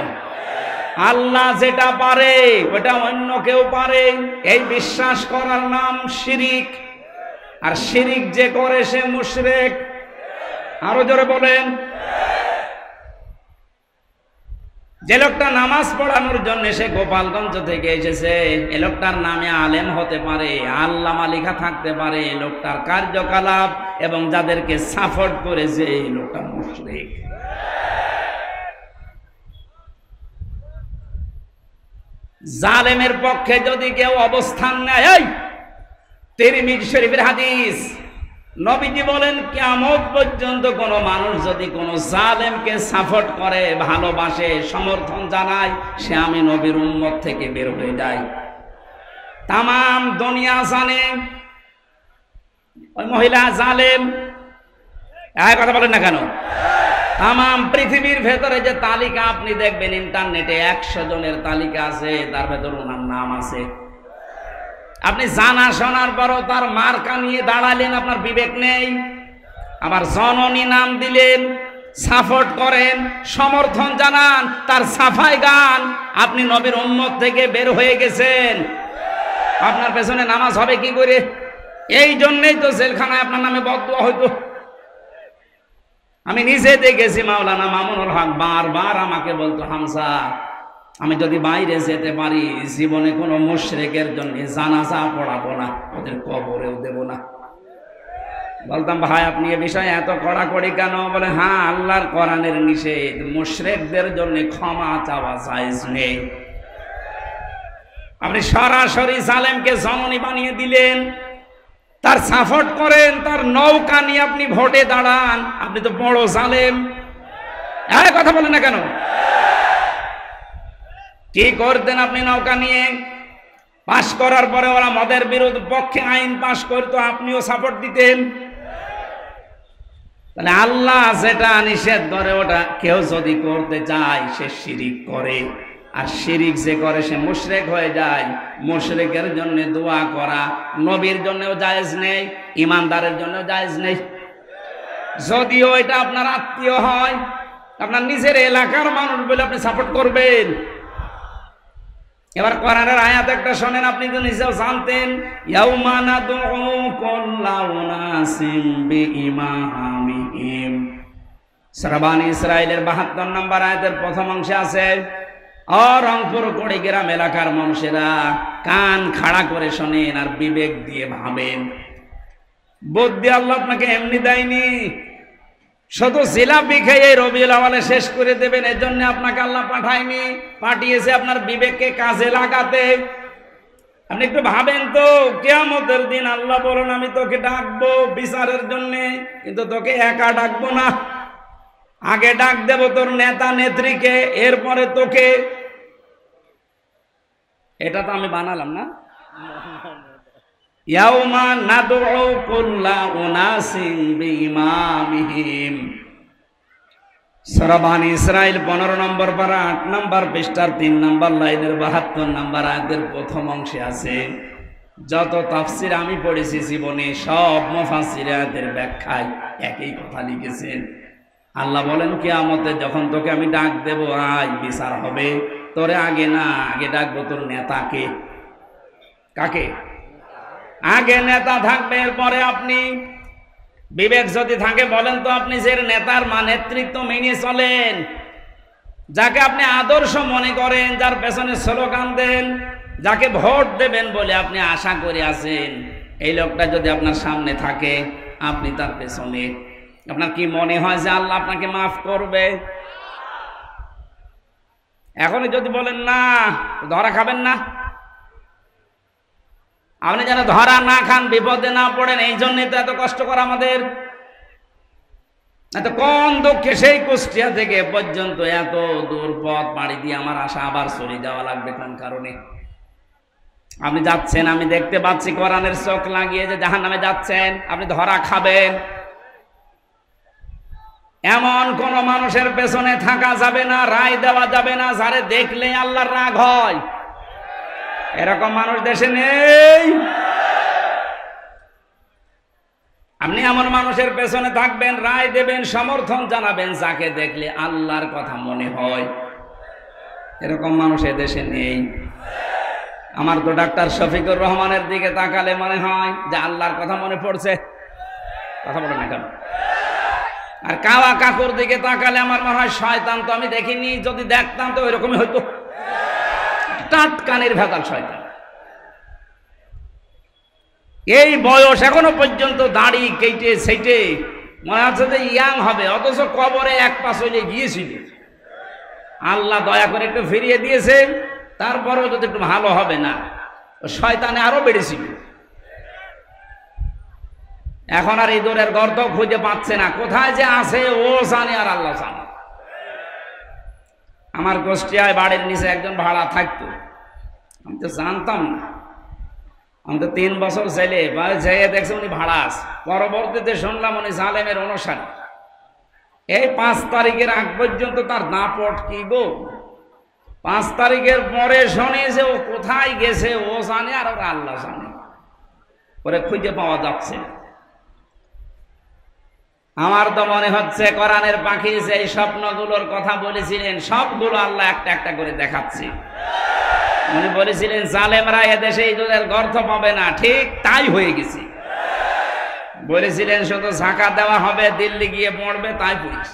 আল্লাহ যেটা পারে ওটা অন্য কেউ পারে, এই বিশ্বাস করার নাম শিরিক, আর শিরিক যে করে সে মুশরিক। আরো জোরে বলেন। যে লোকটা নামাজ পড়ানোর জন্য সে গোপালগঞ্জ থেকে এসেছে, এ লোকটার নামে আলেম হতে পারে, আল্লামা লেখা থাকতে পারে, লোকটার কার্যকলাপ এবং যাদেরকে সাপোর্ট করেছে এই লোকটা মুশরিক। জালেমের পক্ষে যদি কেউ অবস্থান নেয়, তিরমিজি শরীফের হাদিস, নবীজি বলেন কিয়ামত পর্যন্ত কোন মানুষ যদি কোন জালেমকে সাপোর্ট করে, ভালোবাসে, সমর্থন জানায়, সে আমি নবীর উম্মত থেকে বের হয়ে যায়। তামাম দুনিয়া জানে ওই মহিলা জালেম। কথা বলেন না কেন? তামাম পৃথিবীর ভেতরে যে তালিকা আপনি দেখবেন ইন্টারনেটে 100 জনের তালিকা আছে, তার ভেতরে ওনার নাম আছে। আপনি জানা শোনার পরও তার মার্কা নিয়ে দাঁড়ালেন, আপনার বিবেক নেই। আবার জননী নাম দিলেন, সাপোর্ট করেন, সমর্থন জানান, তার সাফাই গান। আপনি নবীর উম্মত থেকে বের হয়ে গেছেন, আপনার পেছনে নামাজ হবে কি করে? এই জন্যই তো জেলখানায় আপনার নামে বদদুয়া হইতো। আমি নিজে দেখেছি, মাওলানা মামুনুল হক বারবার আমাকে বলতো, হামজা আমি যদি বাইরে যেতে পারি জীবনে কোনো মুশরিকের জন্য জানাজা পড়াবো না, ওদের কবরেও দেব না। বলতাম, ভাই আপনি এ বিষয়ে এত কড়াকড়ি কেন? বলে, হ্যাঁ আল্লাহর কোরআনের নিষেধ, মুশরিকদের জন্য ক্ষমা চাওয়া জায়েজ নেই। আপনি সরাসরি জালেমকে জননী বানিয়ে দিলেন, তার সাপোর্ট করেন, তার নৌকা নিয়ে আপনি ভোটে দাঁড়ান। আপনি তো বড় জালেম। কথা বলেন না কেন? কি করতেন আপনি নৌকা নিয়ে? পাশ করার পরে ওরা মদের বিরোধ পক্ষে আইন পাশ করতো, আপনিও সাপোর্ট দিতেন। তাহলে আল্লাহ যেটা নিষেধ করে ওটা কেউ যদি করতে চায় সে শিরিক করে, আর শিরিক যে করে সে মুশরিক হয়ে যায়। মুশরিকের জন্য দোয়া করা নবীর জন্যও জায়েজ নেই, ইমানদারের জন্যও জায়েজ নেই। যদিও এটা আপনার আত্মীয় হয়, আপনার নিজের এলাকার মানুষ বলে আপনি সাপোর্ট করবেন। এবার কোরআনের আয়াত একটা শোনেন, আপনি তো নিজেও জানতেন, ইয়াউমা নাদউ কুল্লা উনাসিম বিইমামিহিম। সূরা বনী ইসরাঈলের 72 নম্বর আয়াতের প্রথম অংশে আছে, রংপুর কুড়িগ্রাম এলাকার মানুষেরা কান খাড়া করে শোনেন আর বিবেক দিয়ে ভাবেন। বুদ্ধি আল্লাহ আপনাকে এমনি দেয়নি, শুধু জিলাপি খেয়ে রবিউল আউয়ালে শেষ করে দেবেন এজন্য আপনাকে আল্লাহ পাঠায়নি, পাঠিয়েছে আপনার বিবেককে কাজে লাগাতে। আপনি একটু ভাবেন তো, কিয়ামতের দিন আল্লাহ বলেন আমি তোকে ডাকবো বিচারের জন্য, কিন্তু তোকে একা ডাকবো না, আগে ডাক দেব তোর নেতা নেত্রীকে, এরপরে তোকে। এটা তো আমি বানালাম না। ইয়াউমা নাদউ কুল্লা উনাসিম বিইমামিহিম। সূরা বনী ইসরাঈল 15 নম্বর পারা 8 নম্বর পৃষ্ঠার 3 নম্বর লাইনের 72 নম্বর আয়াতের প্রথম অংশে আছে। যত তাফসীর আমি পড়েছি জীবনে, সব মুফাসসির আয়াতের ব্যাখ্যায় একই কথা লিখেছেন। আল্লাহ বলেন কিয়ামতে যখন তোকে আমি ডাক দেব, আয় বিচার হবে, তোরে আগে না, আগে ডাকবো তোর নেতাকে। কাকে? আগে নেতা থাকবে, এরপরে আপনি। বিবেক যদি থাকে বলেন তো, আপনি যে নেতার নেতৃত্ব মেনে চলেন, যাকে আপনি আদর্শ মনে করেন, যার পেছনে স্লোগান দেন, যাকে ভোট দেবেন বলে আপনি আশা করে আছেন, এই লোকটা যদি আপনার সামনে থাকে, আপনি তার পেছনে, আপনার কি মনে হয় যে আল্লাহ আপনাকে মাফ করবে? এখনই যদি বলেন না, ধরা খাবেন না। আপনি যেন ধরা না খান, বিপদে না পড়েন, এই জন্যই তো এত কষ্ট করা আমাদের। এত কোন দুঃখে সেই কুষ্টিয়া থেকে পর্যন্ত এত দূর পথ পাড়ি দিয়ে আমার আশা আবার চলে যাওয়া লাগবে কোন কারণে? আপনি যাচ্ছেন, আমি দেখতে পাচ্ছি কোরআনের চোখ লাগিয়ে যে জাহান্নামে যাচ্ছেন, আপনি ধরা খাবেন। এমন কোন মানুষের পেছনে থাকা যাবে না, রায় দেওয়া যাবে না যারে দেখলে আল্লাহর রাগ হয়। এরকম মানুষ দেশে নেই। আপনি এমন মানুষের পেছনে থাকবেন, রায় দেবেন, সমর্থন জানাবেন যাকে দেখলে আল্লাহর কথা মনে হয়। এরকম মানুষ দেশে নেই। আমার তো ডাক্তার শফিকুর রহমানের দিকে তাকালে মনে হয় যে আল্লাহর কথা মনে পড়ছে। কথা বলে না কেন? আর কাওয়া কাকুর দিকে তাকালে আমার মনে হয় শয়তান তো আমি দেখিনি, যদি দেখতাম তো ওইরকমই হইতো। টাটকানির ভেজাল শয়তান। এই বয়স এখনো পর্যন্ত দাড়ি কেটে সেটে মনে হচ্ছে যে ইয়াং হবে, অথচ কবরে এক পা চলে গিয়েছিল। আল্লাহ দয়া করে একটু ফিরিয়ে দিয়েছে, তারপরেও যদি একটু ভালো হবে না, শয়তানে আরো বেড়েছিল। এখন আর ইঁদুরের গর্ত খুঁজে পাচ্ছে না, কোথায় যে আছে ও জানে আর আল্লাহ জানে। আমার কুষ্টিয়ায় বাড়ির নিচে একজন ভাড়া থাকতো, আমি তো জানতাম না। আমি তো 3 বছর ছেলে যেয়ে দেখছি উনি ভাড়াস, পরবর্তীতে শুনলাম উনি জালেমের অনুসারী। এই 5 তারিখের আগ পর্যন্ত তার দাপট কি গো। 5 তারিখের পরে শুনি যে ও কোথায় গেছে ও জানে, আর ওরা আল্লাহ জানে, ওরে খুঁজে পাওয়া যাচ্ছে। আমার তো মনে হচ্ছে কোরআনের পাখি যে স্বপ্নগুলোর কথা বলেছিলেন সবগুলো আল্লাহ একটা একটা করে দেখাচ্ছে। উনি বলেছিলেন জালেমরা এদেশে ইঁদুরের গর্ত পাবে না, ঠিক তাই হয়ে গেছে। বলেছিলেন শুধু ঝাঁকা দেওয়া হবে, দিল্লি গিয়ে পড়বে, তাই পুলিশ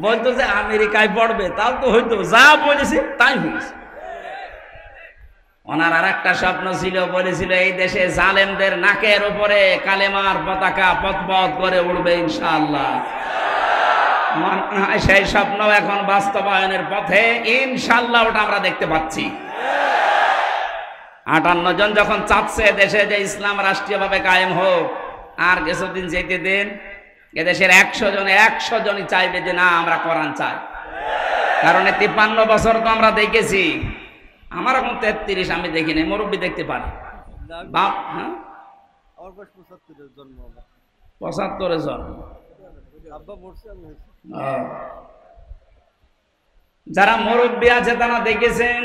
বলতো যে আমেরিকায় পড়বে, তাও তো হইতো, যা বলেছে তাই হয়েছে। ওনার আর একটা স্বপ্ন ছিল, বলেছিল এই দেশে জালেমদের নাকের উপরে কালেমার পতাকা পথ করে উড়বে ইনশাআল্লাহ। সেই স্বপ্ন এখন বাস্তবায়নের পথে ইনশাআল্লাহ, ওটা আমরা দেখতে পাচ্ছি। 58 জন যখন চাচ্ছে দেশে যে ইসলাম রাষ্ট্রীয়ভাবে কায়েম হোক, আর কিছুদিন যেতে দিন, এদেশের 100 জনই চাইবে যে না আমরা কোরআন চাই। কারণ 53 বছর তো আমরা দেখেছি, আমার এখন 33, আমি দেখিনি, মুরব্বী দেখতে পারি। বাপ, হ্যাঁ 75 জন্ম। যারা মুরব্বী আছে তারা দেখেছেন,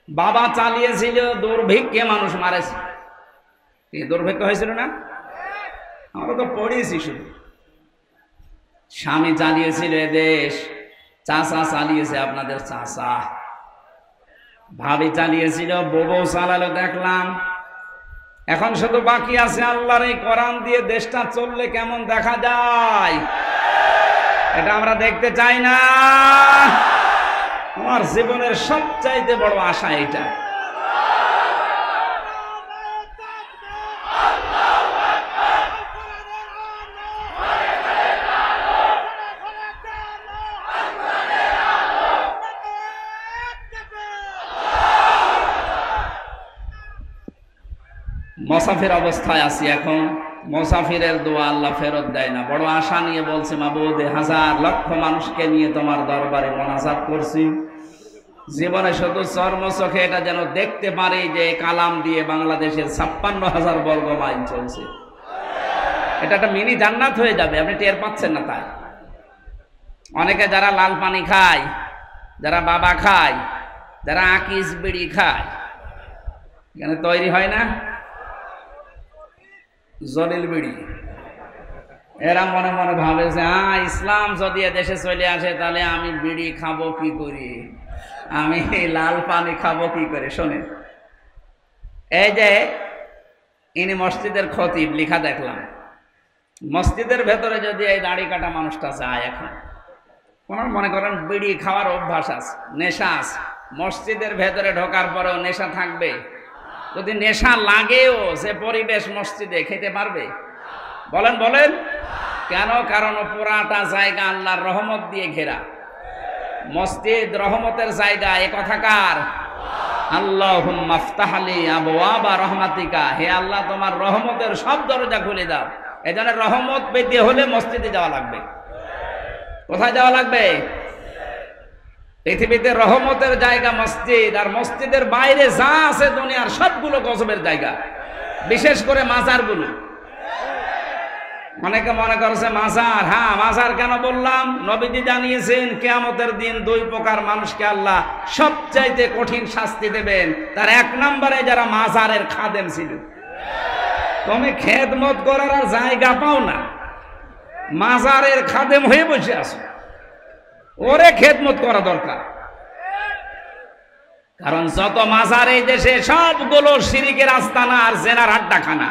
বাবা চালিয়েছিল, দুর্ভিক্ষে মানুষ মারেছে। দুর্ভিক্ষ হয়েছিল না? আমরা তো পড়িয়েছি শুধু। স্বামী চালিয়েছিল এদেশ, চাচা চালিয়েছে, আপনাদের চাচা, ভাবি চালিয়েছিল, বউ চালালো দেখলাম। এখন শুধু বাকি আছে আল্লাহর এই কোরআন দিয়ে দেশটা চললে কেমন দেখা যায়, এটা আমরা দেখতে চাই না। আমার জীবনের সবচাইতে বড় আশা এটা। মুসাফির অবস্থায় আছি এখন, মুসাফিরের দোয়া আল্লাহ ফেরত দেয় না। বড় আশা নিয়ে বলছে, মাবুদ 1000 লক্ষ মানুষকে নিয়ে তোমার দরবারে মোনাজাত করছি, জীবনে শুধু চর্মচোখে এটা যেন দেখতে পারি যে কালাম দিয়ে বাংলাদেশের 56,000 বর্গ মাইল চলছে। এটা একটা মিনি জান্নাত হয়ে যাবে, আপনি টের পাচ্ছেন না। তাই অনেকে যারা লাল পানি খায়, যারা বাবা খায়, যারা আকিস বিড়ি খায়, এখানে তৈরি হয় না জলিল বিড়ি, এরা মনে মনে ভাবে যে ইসলাম যদি দেশে চলে আসে তাহলে আমি বিড়ি খাবো কি করে, আমি লাল পানি খাবো কি করে। শোনেন, এই যে ইনি মসজিদের খতিব, লিখা দেখলাম, মসজিদের ভেতরে যদি এই দাড়ি কাটা মানুষটা যায়, এখন ওনার মনে করেন বিড়ি খাওয়ার অভ্যাস আছে, নেশা আছে, মসজিদের ভেতরে ঢোকার পরেও নেশা থাকবে? যদি নেশা লাগেও সে পরিবেশ মসজিদে খেতে পারবে? বলেন বলেন কেন? কারণ পুরাটা জায়গা আল্লাহর রহমত দিয়ে ঘেরা। মসজিদ রহমতের জায়গা, এ কথাকার আল্লাহুম্মা আফতাহলি আবওয়াবা রহমাতিকা, হে আল্লাহ তোমার রহমতের সব দরজা খুলে দাও। এজন্য রহমত পেতে হলে মসজিদে যাওয়া লাগবে। কোথায় যাওয়া লাগবে? পৃথিবীতে রহমতের জায়গা মসজিদ, আর মসজিদের বাইরে যা আছে দুনিয়ার সবগুলো গজবের জায়গা, বিশেষ করে মাজারগুলো। অনেকে মনে করছে মাজার, হ্যাঁ মাজার কেন বললাম, নবীজি জানিয়েছেন কিয়ামতের দিন 2 প্রকার মানুষকে আল্লাহ সবচাইতে কঠিন শাস্তি দেবেন। তার 1 নম্বরে যারা মাজারের খাদেম ছিল। তুমি খেদমত করার আর জায়গা পাও না, মাজারের খাদেম হয়ে বসে আছো, ওরে খেদমত করা দরকার। কারণ যত মাজার এই দেশে সবগুলো শিরিকের আস্তানা আর জেনার আড্ডাখানা।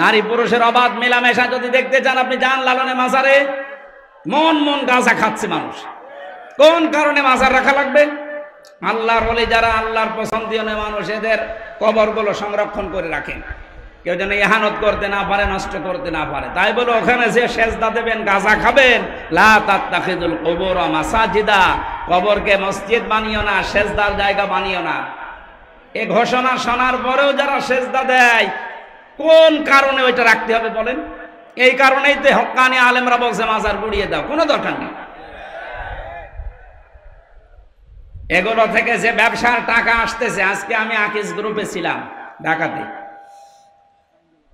নারী পুরুষের অবাধ মেলামেশা যদি দেখতে চান, আপনি যান লালনে মাজারে, মন মন গাঁজা খাচ্ছে মানুষ। কোন কারণে মাজার রাখা লাগবে? আল্লাহর ওলি যারা আল্লাহর পছন্দীয় মানুষ, এদের কবরগুলো সংরক্ষণ করে রাখেন, কেউ যেন ইহানত করতে না পারে, নষ্ট করতে না পারে। তাই বলে ওখানে যে সেজদা দেবেন, গাঁজা খাবেন, লা তাত্তাখিযুল কুবুর মাসাজিদা, কবরকে মসজিদ বানিও না, সেজদার জায়গা বানিও না। এই ঘোষণা শোনার পরেও যারা সেজদা দেয়, কোন কারণে ওইটা রাখতে হবে বলেন? এই কারণেই তো হক্কানি আলেমরা বলছে মাজার গুড়িয়ে দাও, কোনো দরকার নেই। এগুলো থেকে যে ব্যবসার টাকা আসতেছে, আজকে আমি আকিজ গ্রুপে ছিলাম ঢাকাতে,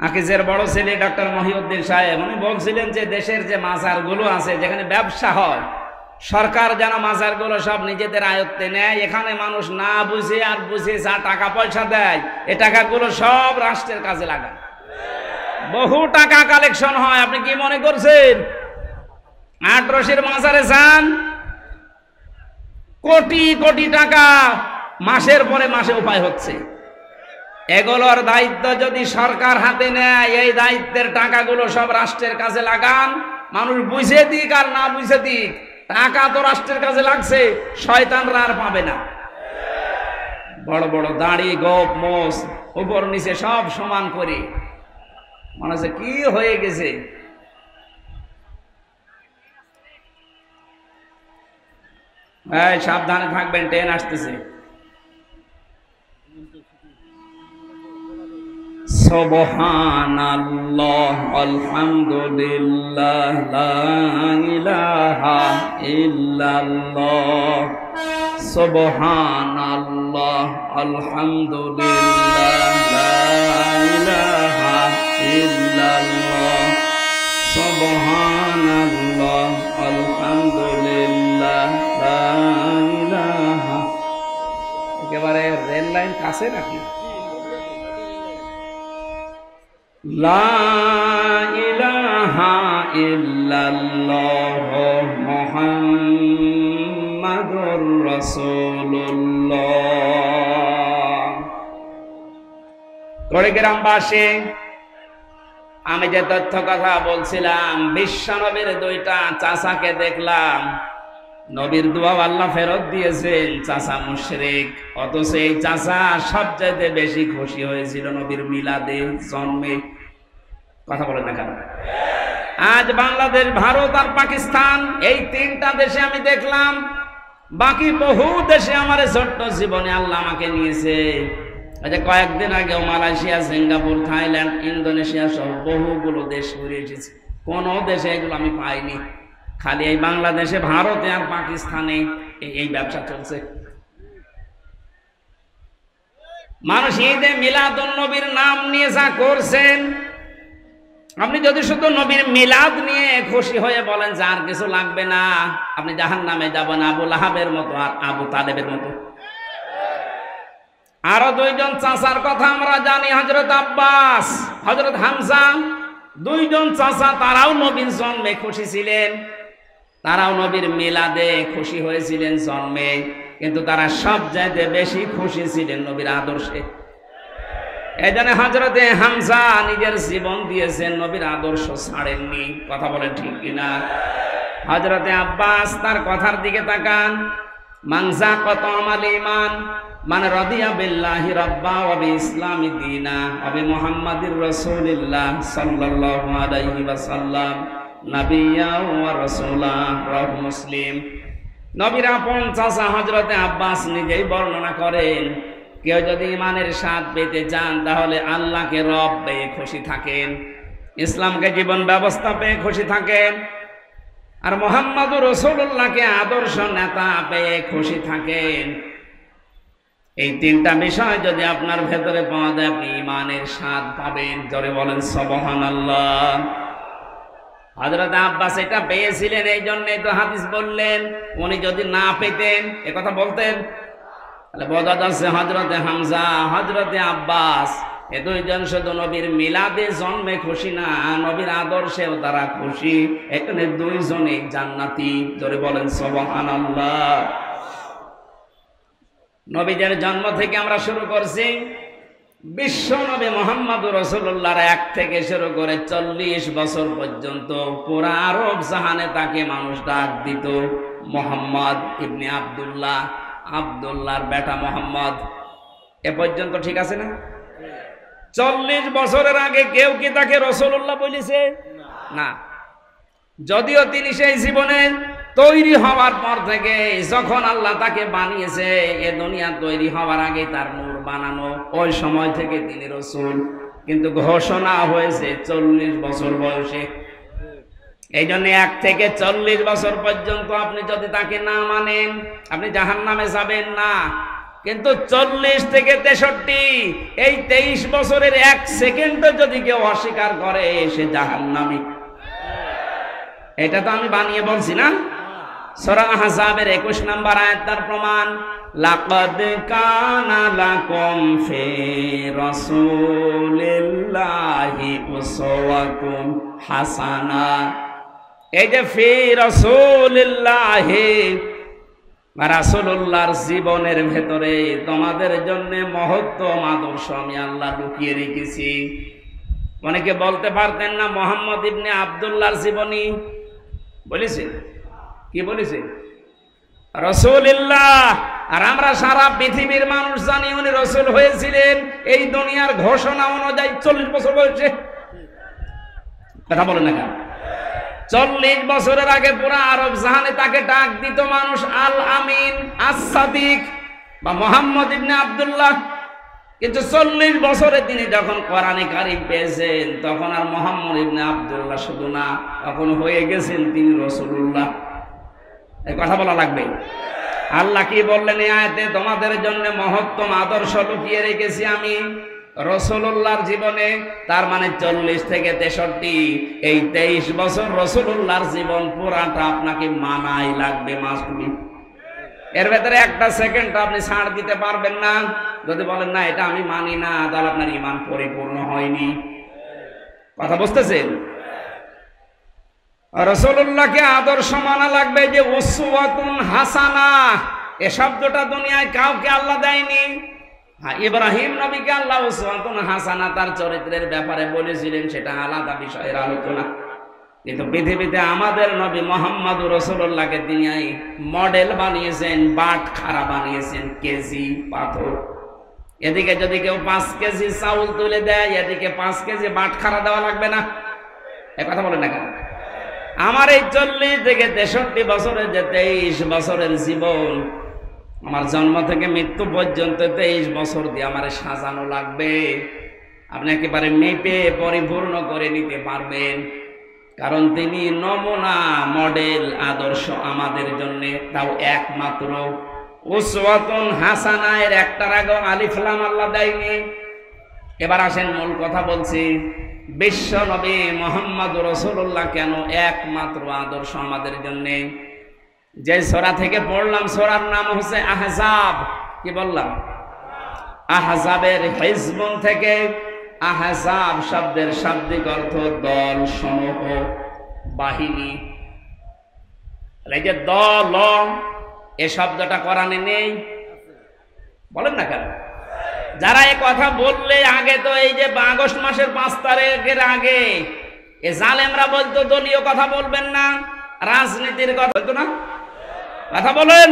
আকিজের বড় ছেলে ডক্টর মহিউদ্দিন সাহেব উনি বলছিলেন যে দেশের যে মাজারগুলো আছে যেখানে ব্যবসা হয়, সরকার যেন মাজারগুলো সব নিজেদের আয়ত্তে নেয়, এখানে মানুষ না বুঝে আর বুঝে যা টাকা পয়সা দেয় এ টাকাগুলো সব রাষ্ট্রের কাজে লাগায়, বহু টাকা কালেকশন হয়। আপনি কি মনে করছেন আটরশির মাজারে যান, কোটি কোটি টাকা মাসের পরে মাসে উপায় হচ্ছে। এগুলোর দায়িত্ব যদি সরকার হাতে নেয়, এই দায়িত্বের টাকাগুলো সব রাষ্ট্রের কাজে লাগান, মানুষ বুঝে দিক আর না বুঝে দিক, টাকা তো রাষ্ট্রের কাজে লাগছে, শয়তানরা আর পাবে না। বড় বড় দাড়ি গোপ মোষ উপর নিচে সব সমান করে মনে হচ্ছে কি হয়ে গেছে। সাবধানে থাকবেন, ট্রেন আসতেছে। সুবহানাল্লাহ আলহামদুলিল্লাহ লা ইলাহা ইল্লাল্লাহ, সুবহানাল্লাহ আলহামদুলিল্লাহ লা ইলাহা ইল্লাল্লাহ, সুবহানাল্লাহ আলহামদুলিল্লাহ লা ইলাহা। একেবারে রেল লাইন কাছে নাকি? লা ইলাহা ইল্লাল্লাহ মুহাম্মাদুর রাসূলুল্লাহ। কুড়িগ্রামবাসী, আমি যে তথ্য কথা বলছিলাম, বিশ্বনবীর দুইটা চাচাকে দেখলাম, নবীর দোয়া আল্লাহ ফেরত দিয়েছেন, চাচা মুশরিক, অথচ এই চাচা সবচাইতে বেশি খুশি হয়েছিল নবীর মিলাদে, জন্মে। কথা বলেন না কেন? আজ বাংলাদেশ, ভারত আর পাকিস্তান, এই তিনটা দেশে আমি দেখলাম, বাকি বহু দেশে আমার ছোট্ট জীবনে আল্লাহ আমাকে নিয়েছে। কয়েকদিন আগেও মালয়েশিয়া, সিঙ্গাপুর, থাইল্যান্ড, ইন্দোনেশিয়া সহ বহুগুলো দেশ ঘুরে এসেছি, কোন দেশে এগুলো আমি পাইনি। খালি এই বাংলাদেশে, ভারতে আর পাকিস্তানে এই ব্যবসা চলছে। মানুষ ঈদে মিলাদুন নবীর নাম নিয়ে যা করছেন, আপনি যদি শুধু নবীর মিলাদ নিয়ে খুশি হয়ে বলেন যে আর কিছু লাগবে না, আপনি জাহান্নামে যাবেন আবু লাহাবের মতো আর আবু তালেবের মতো। আরো দুইজন চাচার কথা আমরা জানি, হযরত আব্বাস, হযরত হামজা, দুইজন চাচা, তারাও নবীর জন্মে খুশি ছিলেন, তারাও নবীর মিলাদে খুশি হয়েছিলেন জন্মে, কিন্তু তারা সব চাইতে বেশি খুশি ছিলেন নবীর আদর্শে। এই জন্য হযরতে হামজা নিজের জীবন দিয়েছেন, নবীর আদর্শ ছাড়েননি। কথা বলেন ঠিক কিনা? হযরতে আব্বাস, তার কথার দিকে তাকান, মানজা কত আমাল ঈমান মানে রাদিয়া বিল্লাহি রাব্বা ওয়া বিইসলামি দীনা ওয়া বিমুহাম্মাদির রাসূলিল্লাহ সাল্লাল্লাহু আলাইহি ওয়াসাল্লাম নাবিয়্যা ওয়া রাসূলা। রাওয়াহু মুসলিম। নবীর আপন চাচা হযরতে আব্বাস নিজেই বর্ণনা করেন, কেউ যদি ঈমানের স্বাদ পেতে চান তাহলে আল্লাহকে রব পেয়ে খুশি থাকেন, ইসলামকে জীবন ব্যবস্থা পেয়ে খুশি থাকেন, আর মুহাম্মদুর রাসূলুল্লাহকে আদর্শ নেতা পেয়ে খুশি থাকেন। এই তিনটা বিষয় যদি আপনার ভেতরে পাওয়া যায়, আপনি ঈমানের স্বাদ পাবেন। জোরে বলেন সুবহানাল্লাহ। হযরত আব্বাস এটা পেয়েছিলেন, এই জন্যই তো হাদিস বললেন, উনি যদি না পেতেন এ কথা বলতেন, তাহলে বোঝা যাচ্ছে হযরতে হামজা, হযরতে আব্বাস এ দুইজন শুধু নবীর মিলাদে জন্মে খুশি না, নবীর আদর্শেও তারা খুশি। এখানে দুইজনই জান্নাতি। জোরে বলেন সুবহানাল্লাহ। নবীদের জন্ম থেকে আমরা শুরু করছি, বিশ্ব নবী মুহাম্মদুর রাসূলুল্লাহর 1 থেকে শুরু করে 40 বছর পর্যন্ত পুরা আরব জাহানে তাকে মানুষ ডাক দিত মুহাম্মদ ইবনে আব্দুল্লাহ, আব্দুল্লাহর বেটা মোহাম্মদ। এ পর্যন্ত ঠিক আছে না? 40 বছরের আগে কেউ কি তাকে রাসূলুল্লাহ বলেছে? না। যদিও তিনি সেই জীবনে তৈরি হওয়ার পর থেকে, যখন আল্লাহ তাকে বানিয়েছে, এ দুনিয়া তৈরি হওয়ার আগে তার নূর বানানো, ওই সময় থেকে তিনি রাসূল, কিন্তু ঘোষণা হয়েছে 40 বছর বয়সে। এই জন্য 1 থেকে 40 বছর পর্যন্ত আপনি যদি তাকে না মানেন আপনি জাহান্নামে যাবেন না। কিন্তু 40 থেকে 63 এই 23 বছরের 1 সেকেন্ডও যদি কেউ অস্বীকার করে সে জাহান্নামী। এটা তো আমি বানিয়ে বলছি না। সূরা আহজাবের 21 নম্বর আয়াত তার প্রমাণ। লাকাদ কানা লাকুম ফি রাসূলিল্লাহি উসওয়াতুন হাসানা। এই যে ফি রাসূলিল্লাহি, রাসূলুল্লাহর জীবনের ভেতরে তোমাদের জন্য মহত্তম আদর্শ আমি আল্লাহ লুকিয়ে রেখেছি। অনেকে বলতে পারতেন না মুহাম্মদ ইবনে আব্দুল্লাহর জীবনী বলেছে, কি বলেছে? রাসূলুল্লাহ। আর আমরা সারা পৃথিবীর মানুষ জানি উনি রাসূল হয়েছিলেন এই দুনিয়ার ঘোষণা অনুযায়ী 40 বছর বয়সে। কথা বলেন না কেন? 40 বছরের আগে পুরো আরব জাহানে তাকে ডাক দিত মানুষ আল আমিন, আস-সাদিক বা মুহাম্মদ ইবনে আব্দুল্লাহ। কিন্তু 40 বছরে তিনি যখন কোরআনে কারীম পেয়েছেন তখন আর মুহাম্মদ ইবনে আব্দুল্লাহ শুধু না, তখন হয়ে গেছেন তিনি রাসূলুল্লাহ। এই কথা বলা লাগবে। আল্লাহ কি বললেন এই আয়াতে? তোমাদের জন্য মহত্তম আদর্শ লুকিয়ে রেখেছি আমি রাসূলুল্লাহর জীবনে। তার মানে 40 থেকে 63 এই 23 বছর রাসূলুল্লাহর জীবন পুরাটা আপনাকে মানাই লাগবে, মাসবি। এর ভেতরে একটা সেকেন্ড আপনি ছাড় দিতে পারবেন না। যদি বলেন না এটা আমি মানি না, তাহলে আপনার ঈমান পরিপূর্ণ হয়নি। কথা বুঝতেছেন? রাসূলুল্লাহকে আদর্শ মানা লাগবে। যে উসওয়াতুন হাসানা এ শব্দটা দুনিয়ায় কাউকে আল্লাহ দেয়নি। হ্যাঁ, ইব্রাহিম নবীকে আল্লাহ উসওয়াতুন হাসানা তার চরিত্রের ব্যাপারে বলেছিলেন, সেটা আলাদা বিষয়ের আলোচনা। কিন্তু পৃথিবীতে আমাদের নবী মুহাম্মদুর রাসূলুল্লাহকে তিনি মডেল বানিয়েছেন, বাটখারা বানিয়েছেন, কেজি পাথর। এদিকে যদি কেউ 5 কেজি চাউল তুলে দেয়, এদিকে 5 কেজি বাটখারা দেওয়া লাগবে না? এ কথা বলেন না কেন? আমার এই 40 থেকে 63 বছরের যে 23 বছরের জীবন, আমার জন্ম থেকে মৃত্যু পর্যন্ত 23 বছর দিয়ে আমার সাজানো লাগবে। আপনি একেবারে মেপে পরিপূর্ণ করে নিতে পারবেন, কারণ তিনি নমুনা, মডেল, আদর্শ আমাদের জন্য। তাও একমাত্র উসওয়াতুন হাসানা এর একটার আগে আলিফ লাম আল্লাহ দেয়নি। এবার আসেন মূল কথা বলছি। বিশ্ব নবী মুহাম্মদুর রাসূলুল্লাহ কেন একমাত্র আদর্শ আমাদের জন্য? যে সূরা থেকে পড়লাম, সূরার নাম হচ্ছে আহজাব। কি বললাম? আহজাবের হিজবুন থেকে। আহজাব শব্দের শাব্দিক অর্থ দল, সমূহ, বাহিনী। এই যে দল, এ শব্দটা কোরআনে নেই। বলেন না কেন? যারা এই কথা বললে আগে তো এই যে আগস্ট মাসের 5 তারিখের আগে এ জালেমরা বলতো দলীয় কথা বলবেন না, রাজনীতির কথা বলতো না। কথা বলেন।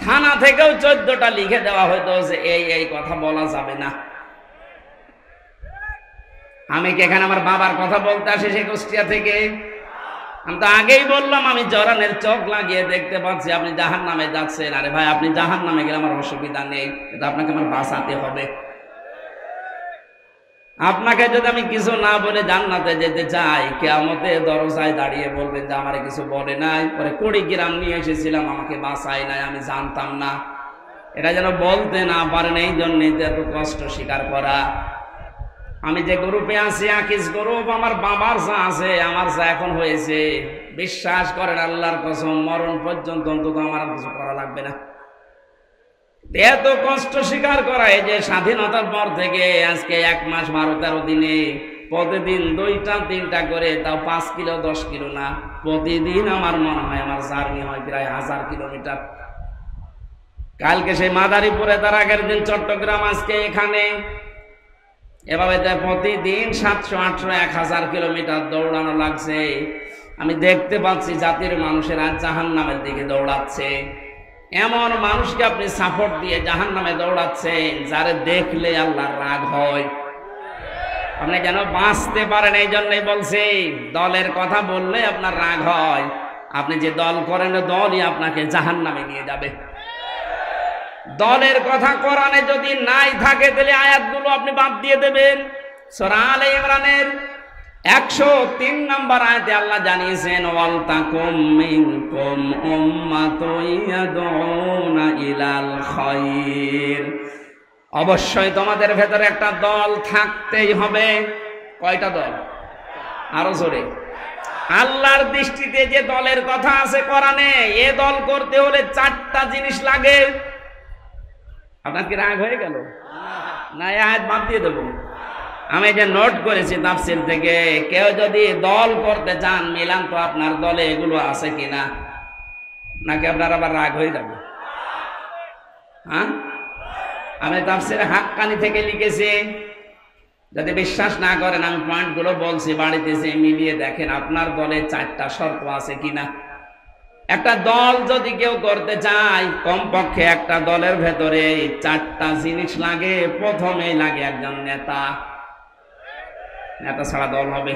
থানা থেকেও 14টা লিখে দেওয়া হতো যে এই কথা বলা যাবে না। আমি কি এখানে আমার বাবার কথা বলতে আসি সেই কুষ্টিয়া থেকে? আমি তো আগেই বললাম আমি জরানের চোখ লাগিয়ে দেখতে পাচ্ছি আপনি জাহান্নামে যাচ্ছেন। আরে ভাই, আপনি জাহান্নামে গেলে আমার অসুবিধা নেই, কিন্তু আপনাকে আমার বাঁচাতে হবে। আপনাকে যদি আমি কিছু না বলে জান্নাতে যেতে চাই, কিয়ামতে দরজায় দাঁড়িয়ে বলবেন যে আমারে কিছু বলে নাই, পরে কুড়িগ্রাম নিয়ে এসেছিলাম আমাকে বাঁচায় নাই, আমি জানতাম না। এটা যেন বলতে না পারেন, এই জন্যই তো এত কষ্ট স্বীকার করা। আমি যে গ্রুপে আছি আকিস গ্রুপ, আমার বাবার যা আছে, আমার যা এখন হয়েছে, বিশ্বাস করেন আল্লাহর কসম, মরণ পর্যন্ত অন্তত আমার কিছু করা লাগবে না। এত কষ্ট স্বীকার করা, এই যে স্বাধীনতার পর থেকে আজকে 1 মাস 12-13 দিনে প্রতিদিন 2-3টা করে, তাও 5 কিলো 10 কিলো না, প্রতিদিন আমার মনে হয় আমার জার্নি হয় প্রায় 1000 কিলোমিটার। কালকে সেই মাদারীপুরে, তার আগের দিন চট্টগ্রাম, আজকে এখানে। এভাবে প্রতিদিন 700-800-1000 কিলোমিটার দৌড়ানো লাগছে। আমি দেখতে পাচ্ছি জাতির মানুষেরা জাহান্নামের দিকে দৌড়াচ্ছে। এমন মানুষকে আপনি সাপোর্ট দিয়ে জাহান্নামে দৌড়াচ্ছেন, যারে দেখলে আল্লাহর রাগ হয়। আপনি যেন বাঁচতে পারেন, এই জন্যই বলছি, দলের কথা বললে আপনার রাগ হয়। আপনি যে দল করেন, দলই আপনাকে জাহান্নামে নিয়ে যাবে। দলের কথা কোরআনে যদি নাই থাকে, তাহলে আয়াতগুলো আপনি বাদ দিয়ে দেবেন। সূরা আলে ইমরানের 103 নম্বর আয়াতে আল্লাহ জানিয়েছেন ওয়াল তাকুম মিনকুম উম্মাতুন ইয়াদউনা ইলাল খায়র, অবশ্যই তোমাদের ভেতরে একটা দল থাকতেই হবে। কয়টা দল? আরো জোরে। আল্লাহর দৃষ্টিতে যে দলের কথা আছে কোরআনে, এ দল করতে হলে 4টা জিনিস লাগে। আপনার কি রাগ হয়ে গেল? না, এই আয়াত বাদ দিয়ে দেবো। আমি যে নোট করেছি তাফসীর থেকে, কেউ যদি দল করতে চান মিলান তো আপনার দলে এগুলো আছে কিনা, নাকি আপনার আবার রাগ হয়ে যাবে? হ্যাঁ, আমি তাফসীরে হাক্কানি থেকে লিখেছি। যদি বিশ্বাস না করেন আমি পয়েন্টগুলো বলছি, বাড়িতে এসে মিলিয়ে দেখেন আপনার দলে 4টা শর্ত আছে কিনা। একটা দল যদি কেউ করতে চায়, কমপক্ষে একটা দলের ভেতরে 4টা জিনিস লাগে। প্রথমেই লাগে একজন নেতা। নেতা ছাড়া দল হবে?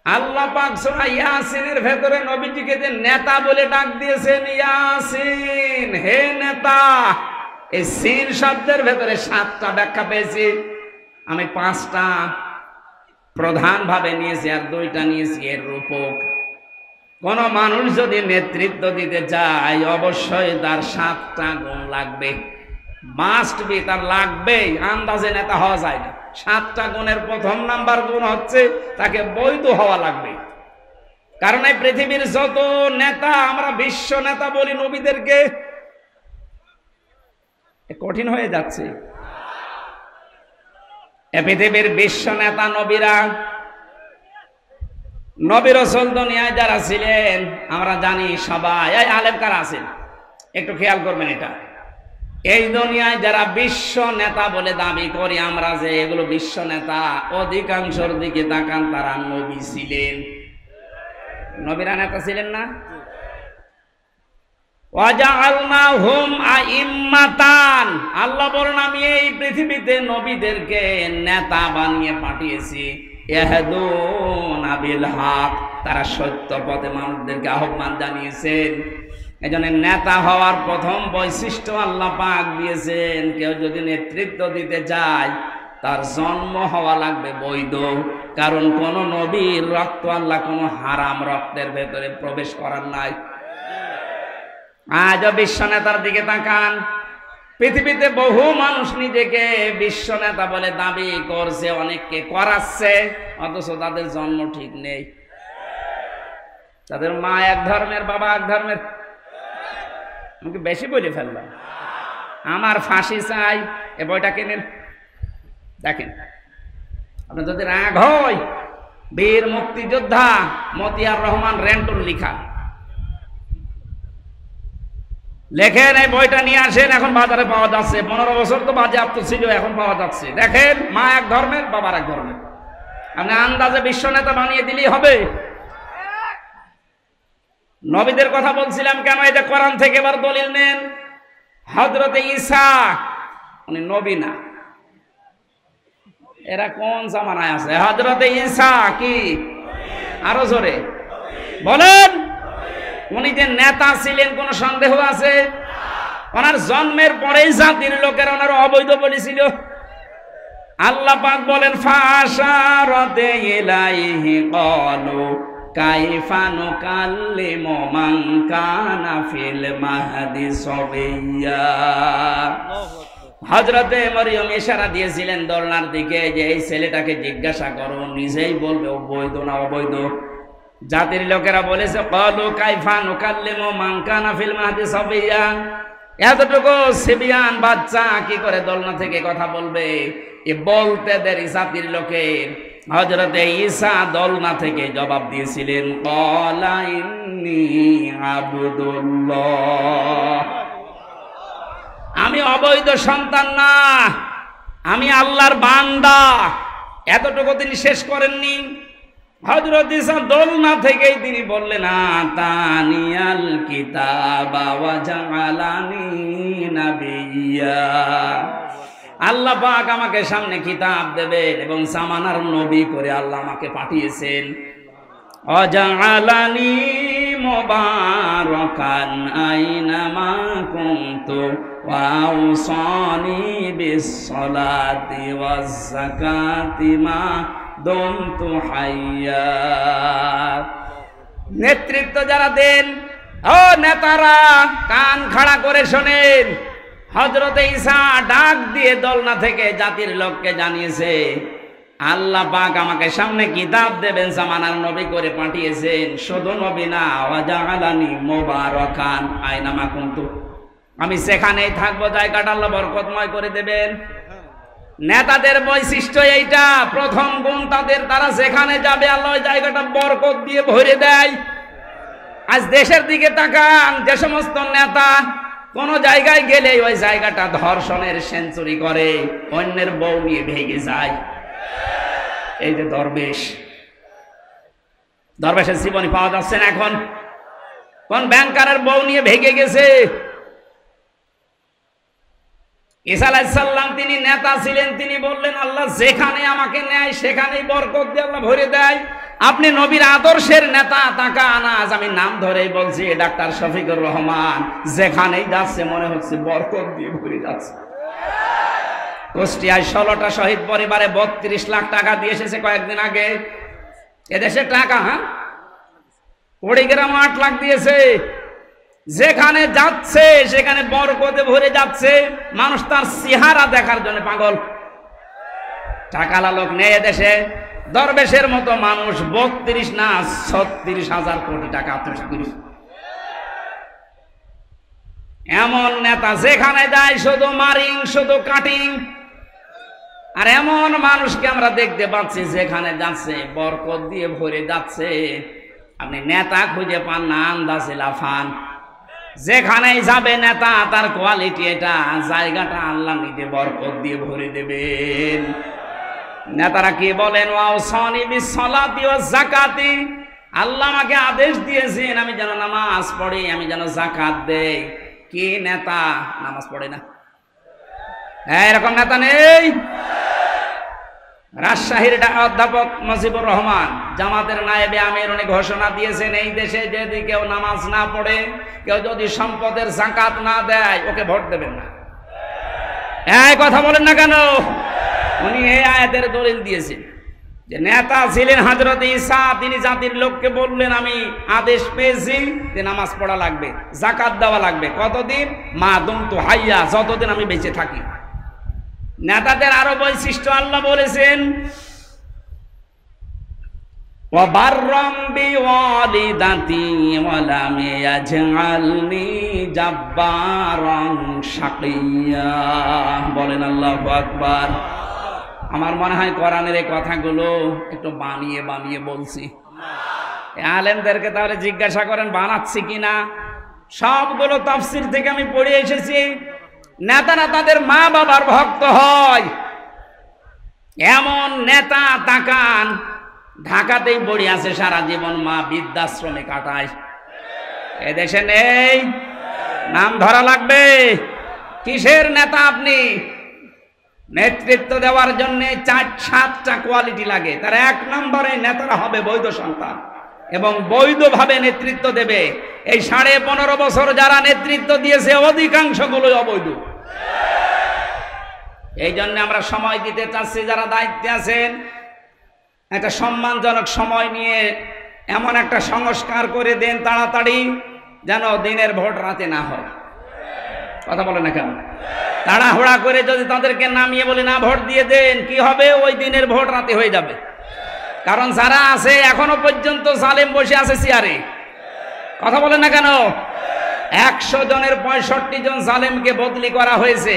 আল্লাহ পাক সূরা ইয়াসিনের ভেতরে নবীজিকে যে নেতা বলে ডাক দিয়েছেন, ইয়াসিন হে নেতা, এই সিন শব্দের ভেতরে 7টা ব্যাখ্যা পেয়েছি। আমি 5টা প্রধান ভাবে নিয়েছি আর 2টা নিয়েছি এর রূপক। কোন মানুষ যদি নেতৃত্ব দিতে চায় অবশ্যই তার 7টা গুণ লাগবে, মাস্ট বি, তার লাগবেই। আন্দাজে নেতা হওয়া যায় না। 7টা গুণের প্রথম নাম্বার গুণ হচ্ছে তাকে বৈধ হওয়া লাগবে। কারণ এই পৃথিবীর যত নেতা, আমরা বিশ্ব নেতা বলি নবীদেরকে, কঠিন হয়ে যাচ্ছে। এ পৃথিবীর বিশ্ব নেতা নবীরা, নবী রাসূল দুনিয়ায় যারা ছিলেন আমরা জানি সবাই। এই আলেম কারা আছেন একটু খেয়াল করবেন। এটা এই দুনিয়ায় যারা বিশ্ব নেতা বলে দাবি করি আমরা, যে এগুলো বিশ্ব নেতা, অধিকাংশর দিকে তাকান তারা নবী ছিলেন। নবীরা নেতা ছিলেন না? ওয়াজআলনাহুম আইম্মাতান, আল্লাহ বলেন আমি এই পৃথিবীতে নবীদেরকে নেতা বানিয়ে পাঠিয়েছি। ইয়াহদুনা বিল হক, তারা সত্য পথে মানুষদেরকে আহ্বান জানিয়েছেন। এজন্য নেতা হওয়ার প্রথম বৈশিষ্ট্য আল্লাহ পাক দিয়েছেন, কেউ যদি নেতৃত্ব দিতে চায় তার জন্ম হওয়া লাগবে বৈধ। কারণ কোন নবীর রক্ত আল্লাহ কোনো হারাম রক্তের ভেতরে প্রবেশ করার নাই। আজও বিশ্ব নেতার দিকে তাকান, পৃথিবীতে বহু মানুষ নিজেকে বিশ্ব নেতা বলে দাবি করছে, অনেককে করাচ্ছে, অথচ তাদের জন্ম ঠিক নেই। তাদের মা এক ধর্মের, বাবা এক ধর্মের। আমাকে বেশি বলে ফেললাম। আমার ফাঁসি চাই, এ বইটা কিনেন, দেখেন। আপনার যদি রাগ হয়, বীর মুক্তিযোদ্ধা মতিয়ার রহমান রেন্টুর লিখা, লেখেন। এই বইটা নিয়ে আসেন, এখন বাজারে পাওয়া যাচ্ছে। 15 বছর তো বাজেয়াপ্ত ছিল, এখন পাওয়া যাচ্ছে। দেখেন, মা এক ধর্মের, বাবার এক ধর্মের। আপনি আন্দাজে বিশ্ব নেতা বানিয়ে দিলেই হবে। নবীদের কথা বলছিলাম কেন, এই যে কোরআন থেকে এবার দলিল নেন। হযরতে ঈসা উনি নবী না, এরা কোন জামানায় আছে? হযরতে ঈসা কি? আরো জোরে বলেন। উনি যে নেতা ছিলেন কোন সন্দেহ আছে? ওনার জন্মের পরেই জাতির লোকেরা ওনার অবৈধ বলেছিল। আল্লাহ পাক বলেন ফাশারাতে ইলাইহি ক্বালু কাইফা নুকাল্লিমু মান কানা ফিল মাহদি সাবিয়্যা। হযরতে মরিয়ম ইশারা দিয়েছিলেন দোলনার দিকে যে এই ছেলেটাকে জিজ্ঞাসা করো, নিজেই বলবে অবৈধ না অবৈধ। জাতির লোকেরা বলেছে ক্বালু কাইফা নুকাল্লিমু মান কানা ফিল মাহদি সাবিয়্যা, এতটুকু সিবিয়ান বাচ্চা কি করে দোলনা থেকে কথা বলবে? এ বলতে দেরি জাতির লোকের। হযরতে ঈসা দোলনা থেকে জবাব দিয়েছিলেন ক্বালা ইন্নী আবদুল্লাহ, আমি অবৈধ সন্তান না, আমি আল্লাহর বান্দা। এতটুকু তিনি শেষ করেননি। হযরত ঈসা দোলনা থেকেই তিনি বললেন আতানিয়াল কিতাবা ওয়া জাআলানি নাবিয়্যা, আল্লাহ পাক আমাকে সামনে কিতাব দেবেন এবং জামানার নবী করে আল্লাহ আমাকে পাঠিয়েছেন। ওয়া জাআলানি মুবারাকান আইনামা কুনতু ওয়া আওসানি বিস সালাতি ওয়াজ যাকাতি মা দুমতু হাইয়া। নেতৃত্ব যারা দেন, ও নেতারা কান খাড়া করে শোনেন। হযরত ঈসা ডাক দিয়ে দোলনা থেকে জাতির লোককে জানিয়েছে, আল্লাহ পাক আমাকে সামনে কিতাব দেবেন, জামানার নবী করে পাঠিয়েছেন। শুধু নবী না, ওয়াজআলানি মুবারাকান আইনামা কুনতু, আমি সেখানেই থাকবো, জায়গাটা আল্লাহ বরকতময় করে দেবেন। নেতাদের বৈশিষ্ট্য এইটা, প্রথম গুণ তাদের, তারা যেখানে যাবে আল্লাহ ওই জায়গাটা বরকত দিয়ে ভরে দেয়। আজ দেশের দিকে তাকান, যে সমস্ত নেতা কোন জায়গায় গেলে ওই জায়গাটা ধর্ষণের সেঞ্চুরি করে, অন্যের বউ নিয়ে ভেগে যায়। এই যে দরবেশের জীবনী পাওয়া যাচ্ছে না এখন। কোন ব্যাংকারের বউ নিয়ে ভেগে গেছে। ঈসা আলাইহিস সালাম তিনি নেতা ছিলেন, তিনি বললেন আল্লাহ যেখানে আমাকে নেয় সেখানেই বরকত দিয়ে আল্লাহ ভরে দেয়। আপনি নবীর আদর্শের নেতা, তাকা আনাজ, আমি নাম ধরেই বলছি, ডাক্তার শফিকুর রহমান, যেখানেই যাচ্ছে মনে হচ্ছে বরকত দিয়ে ভরে যাচ্ছে। কুষ্টিয়ায় 16টা শহীদ পরিবারে 32 লাখ টাকা দিয়ে এসেছে কয়েকদিন আগে। এদেশের টাকা, হ্যাঁ, কুড়িগ্রাম 8 লাখ দিয়েছে। যেখানে যাচ্ছে সেখানে বরকতে ভরে যাচ্ছে। মানুষ তার চেহারা দেখার জন্য পাগল। টাকালা লোক নেই এদেশে। দরবেশের মতো মানুষ 32 না 36,000 কোটি টাকা আত্মসাৎ করেছে। এমন নেতা যেখানে যায় শুধু মারিং, শুধু কাটিং। আর এমন মানুষকে আমরা দেখতে পাচ্ছি যেখানে যাচ্ছে বরকত দিয়ে ভরে যাচ্ছে। আপনি নেতা খুঁজে পান না, আন্দাজে লাফান। যেখানেই যাবে নেতা, তার কোয়ালিটি এটা, জায়গাটা আল্লাহ নিজে বরকত দিয়ে ভরে দেবেন। নেতারা কি বলেন, ওয়াউসানি বিসসালাতি ওয়াজ যাকাতি, আল্লাহ আমাকে আদেশ দিয়েছেন আমি যেন নামাজ পড়ি, আমি যেন যাকাত দেই। কি নেতা নামাজ পড়ে না? এরকম নেতা নেই। রাজশাহীর অধ্যাপক মুজিবুর রহমান জামাতের নায়েবে আমির, উনি ঘোষণা দিয়েছেন এই দেশে যদি কেউ নামাজ না পড়ে, কেউ যদি সম্পদের যাকাত না দেয়, ওকে ভোট দেবেন না। এই কথা বলেন না কেন? উনি এই আয়াতের দলিল দিয়েছেন যে নেতা ছিলেন হযরত ঈসা, তিনি জাতির লোককে বললেন আমি আদেশ পেয়েছি যে নামাজ পড়া লাগবে, যাকাত দেওয়া লাগবে। কতদিন? মা দুমতু হাইয়া, যতদিন আমি বেঁচে থাকি। নেতাদের আরো বৈশিষ্ট্য আল্লাহ বলেছেন, ওয়া বাররাম বিওয়ালিদাতি ওয়া লাম ইয়াজআলনি জাব্বারান শাকিয়্যা। বলেন আল্লাহু আকবার। আমার মনে হয় কোরআনের এই কথাগুলো একটু বানিয়ে বানিয়ে বলছি। আলেমদেরকে তাহলে জিজ্ঞাসা করেন বানাচ্ছি কিনা। সবগুলো তাফসীর থেকে আমি পড়ে এসেছি। নেতারা তাদের মা বাবার ভক্ত হয়। এমন নেতা তাকান, ঢাকাতেই পড়ে আছে সারা জীবন, মা বৃদ্ধাশ্রমে কাটায়। এদেশে নেই, নাম ধরা লাগবে। কিসের নেতা আপনি? নেতৃত্ব দেওয়ার জন্য 4-7টা কোয়ালিটি লাগে। তার 1 নম্বরে নেতারা হবে বৈধ সন্তান এবং বৈধভাবে নেতৃত্ব দেবে। এই 15.5 বছর যারা নেতৃত্ব দিয়েছে অধিকাংশগুলোই অবৈধ। এই জন্য আমরা সময় দিতে চাচ্ছি, যারা দায়িত্বে আছেন একটা সম্মানজনক সময় নিয়ে এমন একটা সংস্কার করে দেন তাড়াতাড়ি, যেন দিনের ভোট রাতে না হয়। কথা বলে না কেন? তাড়াহুড়া করে যদি তাদেরকে নামিয়ে বলি না ভোট দিয়ে দেন, কি হবে? ওই দিনের ভোট রাতে হয়ে যাবে। কারণ যারা আছে এখনো পর্যন্ত জালেম বসে আছে চেয়ারে। কথা বলে না কেন? 100 জনের 65 জন জালেমকে বদলি করা হয়েছে।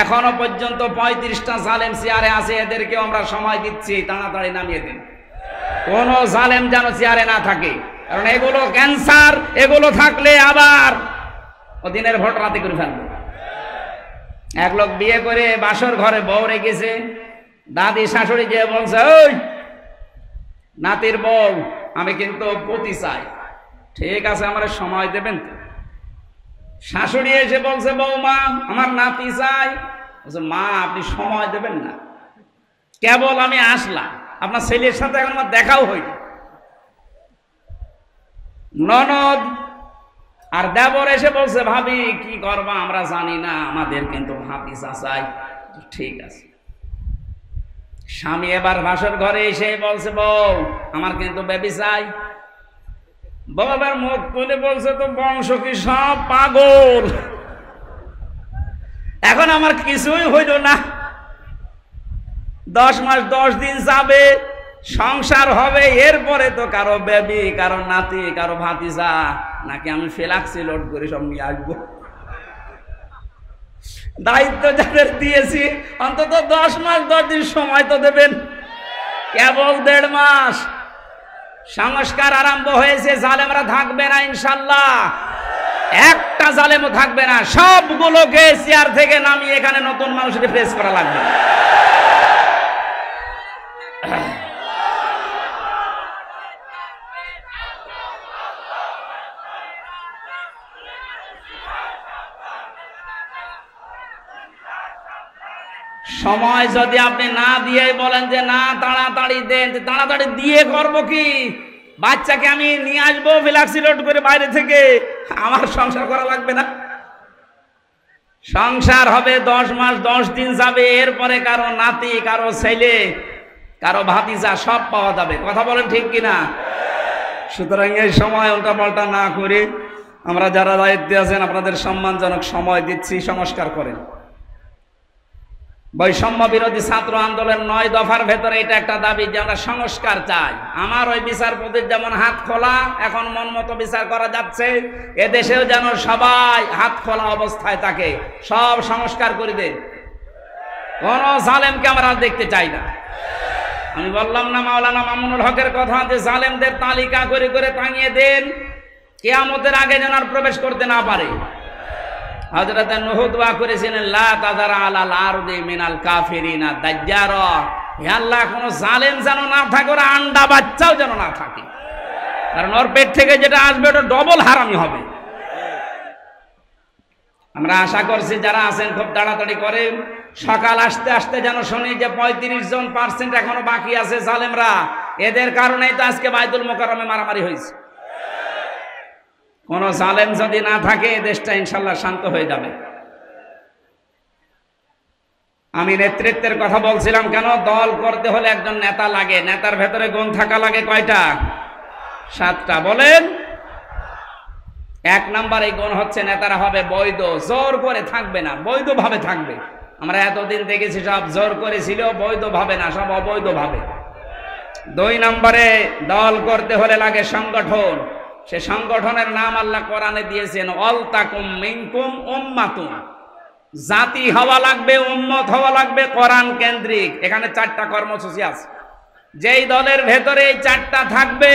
এখনো পর্যন্ত 35টা জালেম চেয়ারে আছে। এদেরকেও আমরা সময় দিচ্ছি, তাড়াতাড়ি নামিয়ে দিন। কোন জালেম যেন চেয়ারে না থাকে, কারণ এগুলো ক্যান্সার। এগুলো থাকলে আবার দিনের ভোট রাতে করে ফেলবে। এক লোক বিয়ে করে বাসর ঘরে বউ রেখেছে, দাদি শাশুড়ি যে বলছে, ওই নাতির বউ আমি কিন্তু পতি চাই। ঠিক আছে, আমার সময় দেবেন তো? শাশুড়ি এসে বলছে, বৌমা আমার নাতি চাই। বলছে, মা আপনি সময় দেবেন না, কেবল আমি আসলাম, আপনার ছেলের সাথে এখন আমার দেখাও হয়নি। ননদ আর দেবর এসে বলছে, ভাবি কি করবা আমরা জানি না, আমাদের কিন্তু ভাতিজা চাই। ঠিক আছে, স্বামী এবার ভাসর ঘরে এসে বলছে, বউ আমার কিন্তু বেবি চাই। বউ এবার মুখ তুলে বলছে, তো বংশ কি সব পাগল, এখন আমার কিছুই হইল না, 10 মাস 10 দিন যাবে, সংসার হবে, এরপরে তো কারো বেবি, কারো নাতি, কারো ভাতিজা, নাকি আমি ফ্লাক্সি লোড করে সব নিয়ে আসবো। দায়িত্ব যাদের দিয়েছি অন্তত 10 মাস 10 দিন সময় তো দেবেন, কেবল 1.5 মাস। সংস্কার আরম্ভ হয়েছে, জালেমরা থাকবে না ইনশাল্লাহ, একটা জালেমও থাকবে না, সবগুলোকে চেয়ার থেকে নামিয়ে এখানে নতুন মানুষকে ফেস করা লাগবে। সময় যদি আপনি না দিয়ে বলেন যে না তাড়াতাড়ি দেন, তাড়াতাড়ি দিয়ে করবো কি? বাচ্চাকে আমি নিয়ে আসবো ফ্লাক্সি লোড করে বাইরে থেকে, আমার সংসার করা লাগবে না? সংসার হবে 10 মাস 10 দিন যাবে, এরপরে কারো নাতি, কারো ছেলে, কারো ভাতিজা সব পাওয়া যাবে। কথা বলেন ঠিক কিনা? সুতরাং এই সময় উল্টা পাল্টা না করে আমরা যারা দায়িত্বে আছেন আপনাদের সম্মানজনক সময় দিচ্ছি, সংস্কার করেন। বৈষম্য বিরোধী ছাত্র আন্দোলন 9 দফার ভেতরে এটা একটা দাবি যে আমরা সংস্কার চাই। আমার ওই বিচারপতির যেমন হাত খোলা, এখন মন মতো বিচার করা যাচ্ছে, এদেশেও যেন সবাই হাত খোলা অবস্থায় থাকে, সব সংস্কার করে দেন। কোন জালেমকে আমরা দেখতে চাই না। আমি বললাম না মাওলানা মামুনুল হকের কথা, যে জালেমদের তালিকা করে করে টাঙিয়ে দেন, কিয়ামতের আগে যেন আর প্রবেশ করতে না পারে। হযরত নূহ দোয়া করেছিলেন, লা তাযারা আলাল আরদি মিনাল কাফিরিনা দাজ্জারা, হে আল্লাহ কোন জালেম যেন না থাকে, ওর আন্ডা বাচ্চাও যেন না থাকে, কারণ ওর পেট থেকে যেটা আসবে ওটা ডবল হারামি হবে। আমরা আশা করছি যারা আছেন খুব তাড়াতাড়ি করেন, সকাল আসতে আসতে যেন শুনি যে 35% এখনো বাকি আছে জালেমরা, এদের কারণেই তো আজকে বাইতুল মোকাররমে মারামারি হয়েছে। কোন জালেম যদি না থাকে দেশটা ইনশাল্লাহ শান্ত হয়ে যাবে। আমি নেতৃত্বের কথা বলছিলাম কেন? দল করতে হলে একজন নেতা লাগে, নেতার ভেতরে গুণ থাকা লাগে কয়টা? 7টা। বলেন। 1 নাম্বার এই গুণ হচ্ছে নেতারা হবে বৈধ, জোর করে থাকবে না, বৈধভাবে থাকবে। আমরা এতদিন দেখেছি সব জোর করে ছিল, বৈধভাবে না, সব অবৈধভাবে। 2 নম্বরে দল করতে হলে লাগে সংগঠন। সে সংগঠনের নাম আল্লাহ কোরআনে দিয়েছেন, ওয়ালতাকুম মিনকুম উম্মাতুন। জাতি হওয়া লাগবে, উম্মত হওয়া লাগবে কোরআন কেন্দ্রিক। এখানে 4টা কর্মসূচি আছে। যেই দলের ভেতরে এই 4টা থাকবে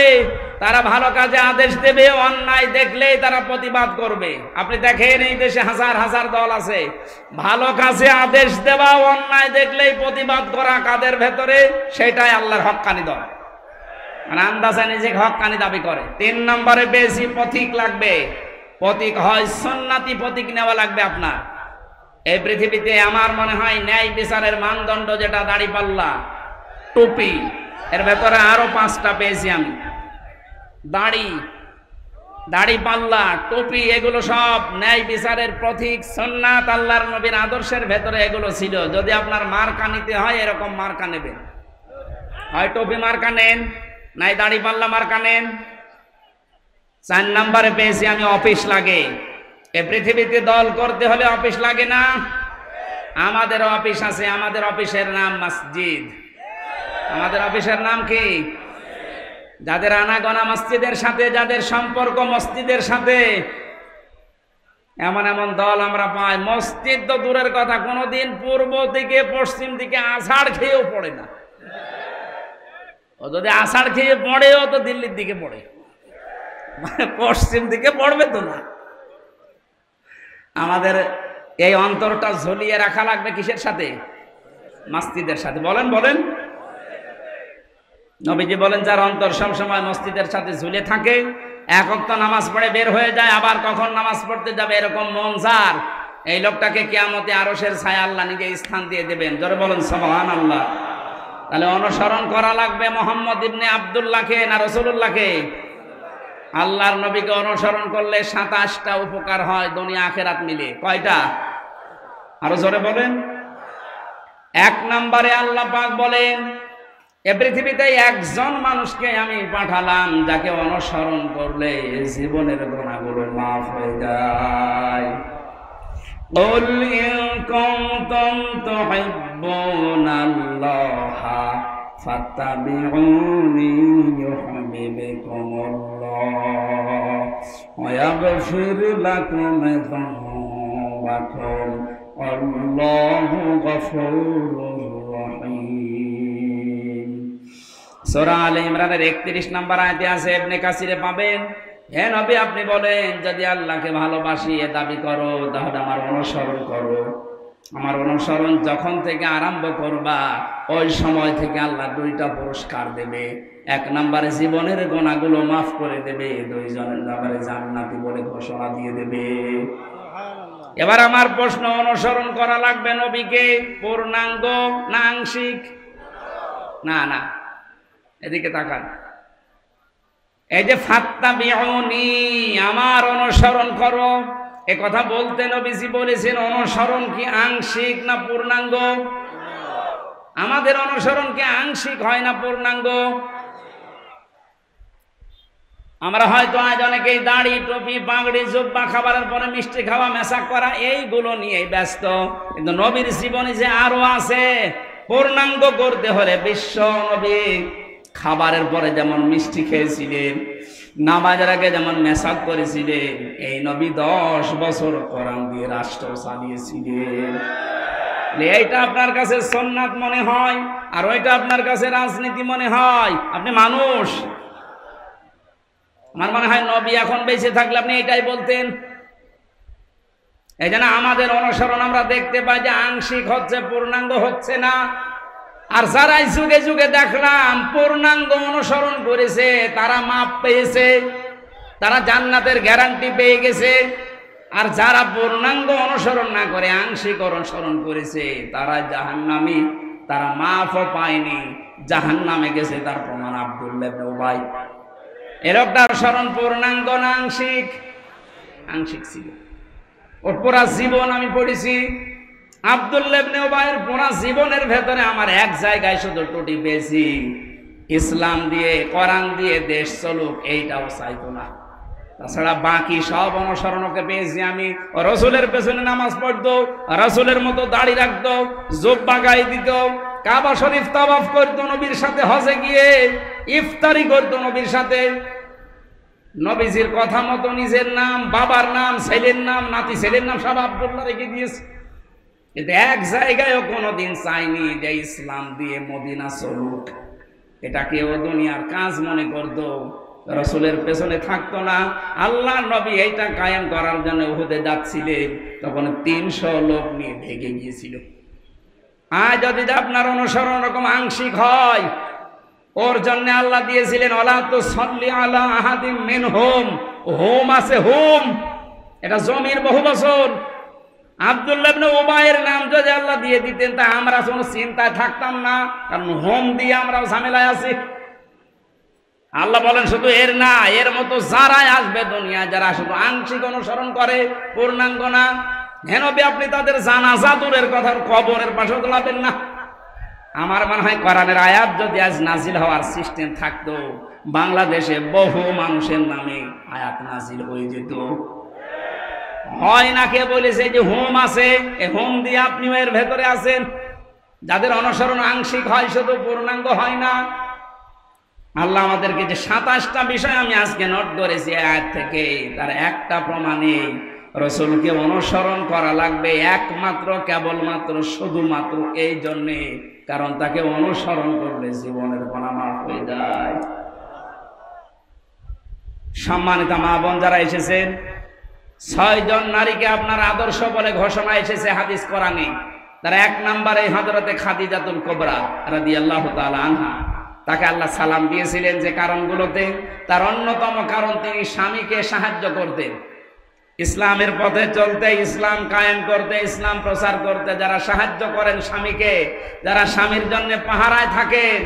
তারা ভালো কাজে আদেশ দেবে, অন্যায় দেখলেই তারা প্রতিবাদ করবে। আপনি দেখেন এই দেশে হাজার হাজার দল আছে, ভালো কাজে আদেশ দেওয়া, অন্যায় দেখলেই প্রতিবাদ করা কাদের ভেতরে? সেটাই আল্লাহর হক্কানি দল। আন্দাজে নিজেকে হক্কানি দাবি করে। 3 নম্বরে বেশি পথিক লাগবে। পথিক হয় সুন্নাতি পথিক নেওয়া লাগবে আপনার। এই পৃথিবীতে আমার মনে হয় ন্যায় বিচারের মানদণ্ড যেটা দাড়িপাল্লা, টুপি, এর ভেতরে আরো 5টা পেয়েছি আমি। দাড়িপাল্লা, টুপি, এগুলো সব ন্যায় বিচারের পথিক, সুন্নাত, আল্লাহর নবীর আদর্শের ভেতরে এগুলো ছিল। যদি আপনার মার্কা নিতে হয় এরকম মার্কা নেবেন, হয় টুপি মার্কা নেন, নাই দাড়িপাল্লা মার্কা নেন। 4 নম্বরে পেয়েছি আমি অফিস লাগে। এ পৃথিবীতে দল করতে হলে অফিস লাগে না? আমাদের অফিস আছে, আমাদের অফিসের নাম মসজিদ। আমাদের অফিসের নাম কি? যাদের আনাগোনা মসজিদের সাথে, যাদের সম্পর্ক মসজিদের সাথে, এমন এমন দল আমরা পাই। মসজিদ তো দূরের কথা, কোনোদিন পূর্ব দিকে পশ্চিম দিকে আষাঢ় খেয়েও পড়ে না। ও যদি আষাঢ় খেয়ে পড়েও তো দিল্লির দিকে পড়ে, পশ্চিম দিকে পড়বে তো না। আমাদের এই অন্তরটা ঝুলিয়ে রাখা লাগবে কিসের সাথে? মসজিদের সাথে। বলেন বলেন। নবীজি বলেন, যার অন্তর সবসময় মসজিদের সাথে ঝুলে থাকে, এক ওয়াক্ত নামাজ পড়ে বের হয়ে যায়, আবার কখন নামাজ পড়তে যাবে এরকম মন যার, এই লোকটাকে কিয়ামতে আরশের ছায়া আল্লাহ নিজে স্থান দিয়ে দেবেন। জোরে বলেন সুবহানাল্লাহ। তাহলে অনুসরণ করা লাগবে মুহাম্মদ ইবনে আব্দুল্লাহকে না রাসূলুল্লাহকে? আল্লাহর নবীকে অনুসরণ করলে 27টা উপকার হয় দুনিয়া আখিরাত মিলে। কয়টা? আরো জোরে বলেন। এক নম্বরে আল্লাহ পাক বলেন, এ পৃথিবীতে একজন মানুষকে আমি পাঠালাম যাকে অনুসরণ করলে জীবনের গুনাহগুলো মাফ হয়ে যায়। قل إن كنتم تحبون الله فاتبعوني يحببكم الله ويغفر لكم ذنوبكم والله غفور رحيم। সূরা আলে ইমরানের 31 নম্বর আয়াতে আছে, ইবনে কাসিরে পাবেন, হে নবী আপনি বলেন যদি আল্লাহকে ভালোবাসি এ দাবি করো তাহলে আমার অনুসরণ করো। আমার অনুসরণ যখন থেকে আরম্ভ করবা ওই সময় থেকে আল্লাহ দুইটা পুরস্কার দেবে। এক নম্বরে জীবনের গুনাহগুলো মাফ করে দেবে, দুই নম্বরে জান্নাতি বলে ঘোষণা দিয়ে দেবে। এবার আমার প্রশ্ন, অনুসরণ করা লাগবে নবীকে পূর্ণাঙ্গ না আংশিক? না না, এদিকে তাকান। এই যে ফাত্তাবিউনি, আমার অনুসরণ করো, এ কথা বলতে নবীজি বলেছেন অনুসরণ কি আংশিক না পূর্ণাঙ্গ? আমাদের অনুসরণ কি আংশিক হয় না পূর্ণাঙ্গ? আমরা হয়তো আজ অনেকেই দাড়ি টুপি পাগড়ি জুব্বা, খাবারের পরে মিষ্টি খাওয়া মেশাক করা এইগুলো নিয়েই ব্যস্ত, কিন্তু নবীর জীবনে যে আরো আছে পূর্ণাঙ্গ করতে হলে বিশ্ব নবী খাবারের পরে যেমন মিষ্টি খেয়েছিলেন, নামাজের আগে যেমন মেসাক করেছিলেন, এই নবী 10 বছর কোরআন দিয়ে রাষ্ট্র চালিয়েছিলেন। এইটা আপনার কাছে সুন্নাত মনে হয় আর ওইটা আপনার কাছে রাজনীতি মনে হয়। আপনি মানুষ, আমার মনে হয় নবী এখন বেঁচে থাকলে আপনি এটাই বলতেন। এই জন্য আমাদের অনুসরণ আমরা দেখতে পাই যে আংশিক হচ্ছে, পূর্ণাঙ্গ হচ্ছে না। আর যারা যুগে যুগে দেখলাম পূর্ণাঙ্গ অনুসরণ করেছে তারা মাপ পেয়েছে, তারা জান্নাতের গ্যারান্টি পেয়ে গেছে। আর যারা পূর্ণাঙ্গ অনুসরণ না করে আংশিক অনুসরণ করেছে তারা জাহান্নামী, তারা মাফও পায়নি, জাহান্নামে গেছে। তার প্রমাণ আব্দুল্লাহ ইবনে উবাই। এর একটা অনুসরণ পূর্ণাঙ্গ না আংশিক? আংশিক ছিল। ওর পুরা জীবন আমি পড়েছি। আব্দুল্লাহ ইবনে উবাইয়ের পুরা জীবনের ভেতরে আমার এক জায়গায় শুধু ত্রুটি পেয়েছি, ইসলাম দিয়ে কোরআন দিয়ে দেশ চলুক এইটাও চাইতো না। তাছাড়া বাকি সব অনুসরণ ওকে পেয়েছি আমি। রাসূলের পেছনে নামাজ পড়তো, রাসূলের মতো দাড়ি রাখতো, জুব্বা গায়ে দিত, কাবা শরীফ তাওয়াফ করতো নবীর সাথে, হজে গিয়ে ইফতারি করতো নবীর সাথে। নবীজির কথা মতো নিজের নাম, বাবার নাম, ছেলের নাম, নাতি ছেলের নাম সব আব্দুল্লাহ রেখে দিয়েছে। কিন্তু এক জায়গায়ও কোনোদিন চাইনি যে ইসলাম দিয়ে মদিনা চলুক। এটাকে ও দুনিয়ার কাজ মনে করতো, রাসূলের পেছনে থাকতো না। আল্লাহ নবী এইটা কায়েম করার জন্য উহুদে যাচ্ছিলেন, তখন 300 লোক নিয়ে ভেগে গিয়েছিল। আজ যদি আপনার অনুসরণ রকম আংশিক হয়, ওর জন্য আল্লাহ দিয়েছিলেন ওয়ালা তুসাল্লি আলা আহাদিম মিনহুম, হোম আছে হোম, এটা জমির বহু বছর। আব্দুল্লাহ ইবনে উবাইয়ের নাম যদি আল্লাহ দিয়ে দিতেন তা আমরা কোনো চিন্তায় থাকতাম না, কারণ হোম দিয়ে আমরাও ঝামেলায় আছি। আল্লাহ বলেন শুধু এর না, এর মতো যারাই আসবে দুনিয়া, যারা শুধু আংশিক অনুসরণ করে পূর্ণাঙ্গ না, হেনবি আপনি তাদের জানাজা দূরের কথা কবরের পাশে তোলাবেন না। আমার মনে হয় কোরআনের আয়াত যদি আজ নাজিল হওয়ার সিস্টেম থাকতো, বাংলাদেশে বহু মানুষের নামে আয়াত নাজিল হয়ে যেত। হয় না, কে বলেছে যে হোম আছে, এই হোম দিয়ে আপনি এর ভেতরে আছেন। যাদের অনুসরণ আংশিক হয়, শুধু পূর্ণাঙ্গ হয় না। আল্লাহ আমাদেরকে যে 27টা বিষয় আমি আজকে নোট করেছি আয়াত থেকে, তার একটা প্রমাণে রাসূলকে অনুসরণ করা লাগবে একমাত্র, কেবলমাত্র, শুধুমাত্র এই জন্যে, কারণ তাকে অনুসরণ করলে জীবনের গুনাহ মাফ হয়ে যায়। সম্মানিত মা বোন যারা এসেছেন, 6 জন নারীকে আপনার আদর্শ বলে ঘোষণা এসেছে হাদিস কোরআনে। তার 1 নম্বরে হযরতে খাদিজাতুল কুবরা রাদিয়াল্লাহু তাআলা আনহা। তাকে আল্লাহ সালাম দিয়েছিলেন যে কারণগুলোতে, তার অন্যতম কারণ তিনি স্বামীকে সাহায্য করতেন, ইসলামের পথে চলতে, ইসলাম কায়েম করতে, ইসলাম প্রচার করতে। যারা সাহায্য করেন স্বামীকে, যারা স্বামীর জন্য পাহারায় থাকেন,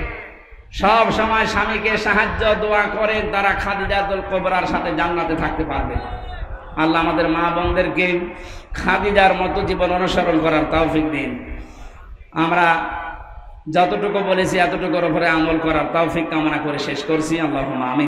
সব সময় স্বামীকে সাহায্য দোয়া করেন, তারা খাদিজাতুল কুবরার সাথে জান্নাতে থাকতে পারবে। আল্লাহ আমাদের মা বোনদেরকে খাদিজার মতো জীবন অনুসরণ করার তৌফিক দিন। আমরা যতটুকু বলেছি এতটুকুর উপরে আমল করার তৌফিক কামনা করে শেষ করছি। আল্লাহুম্মা আমিন।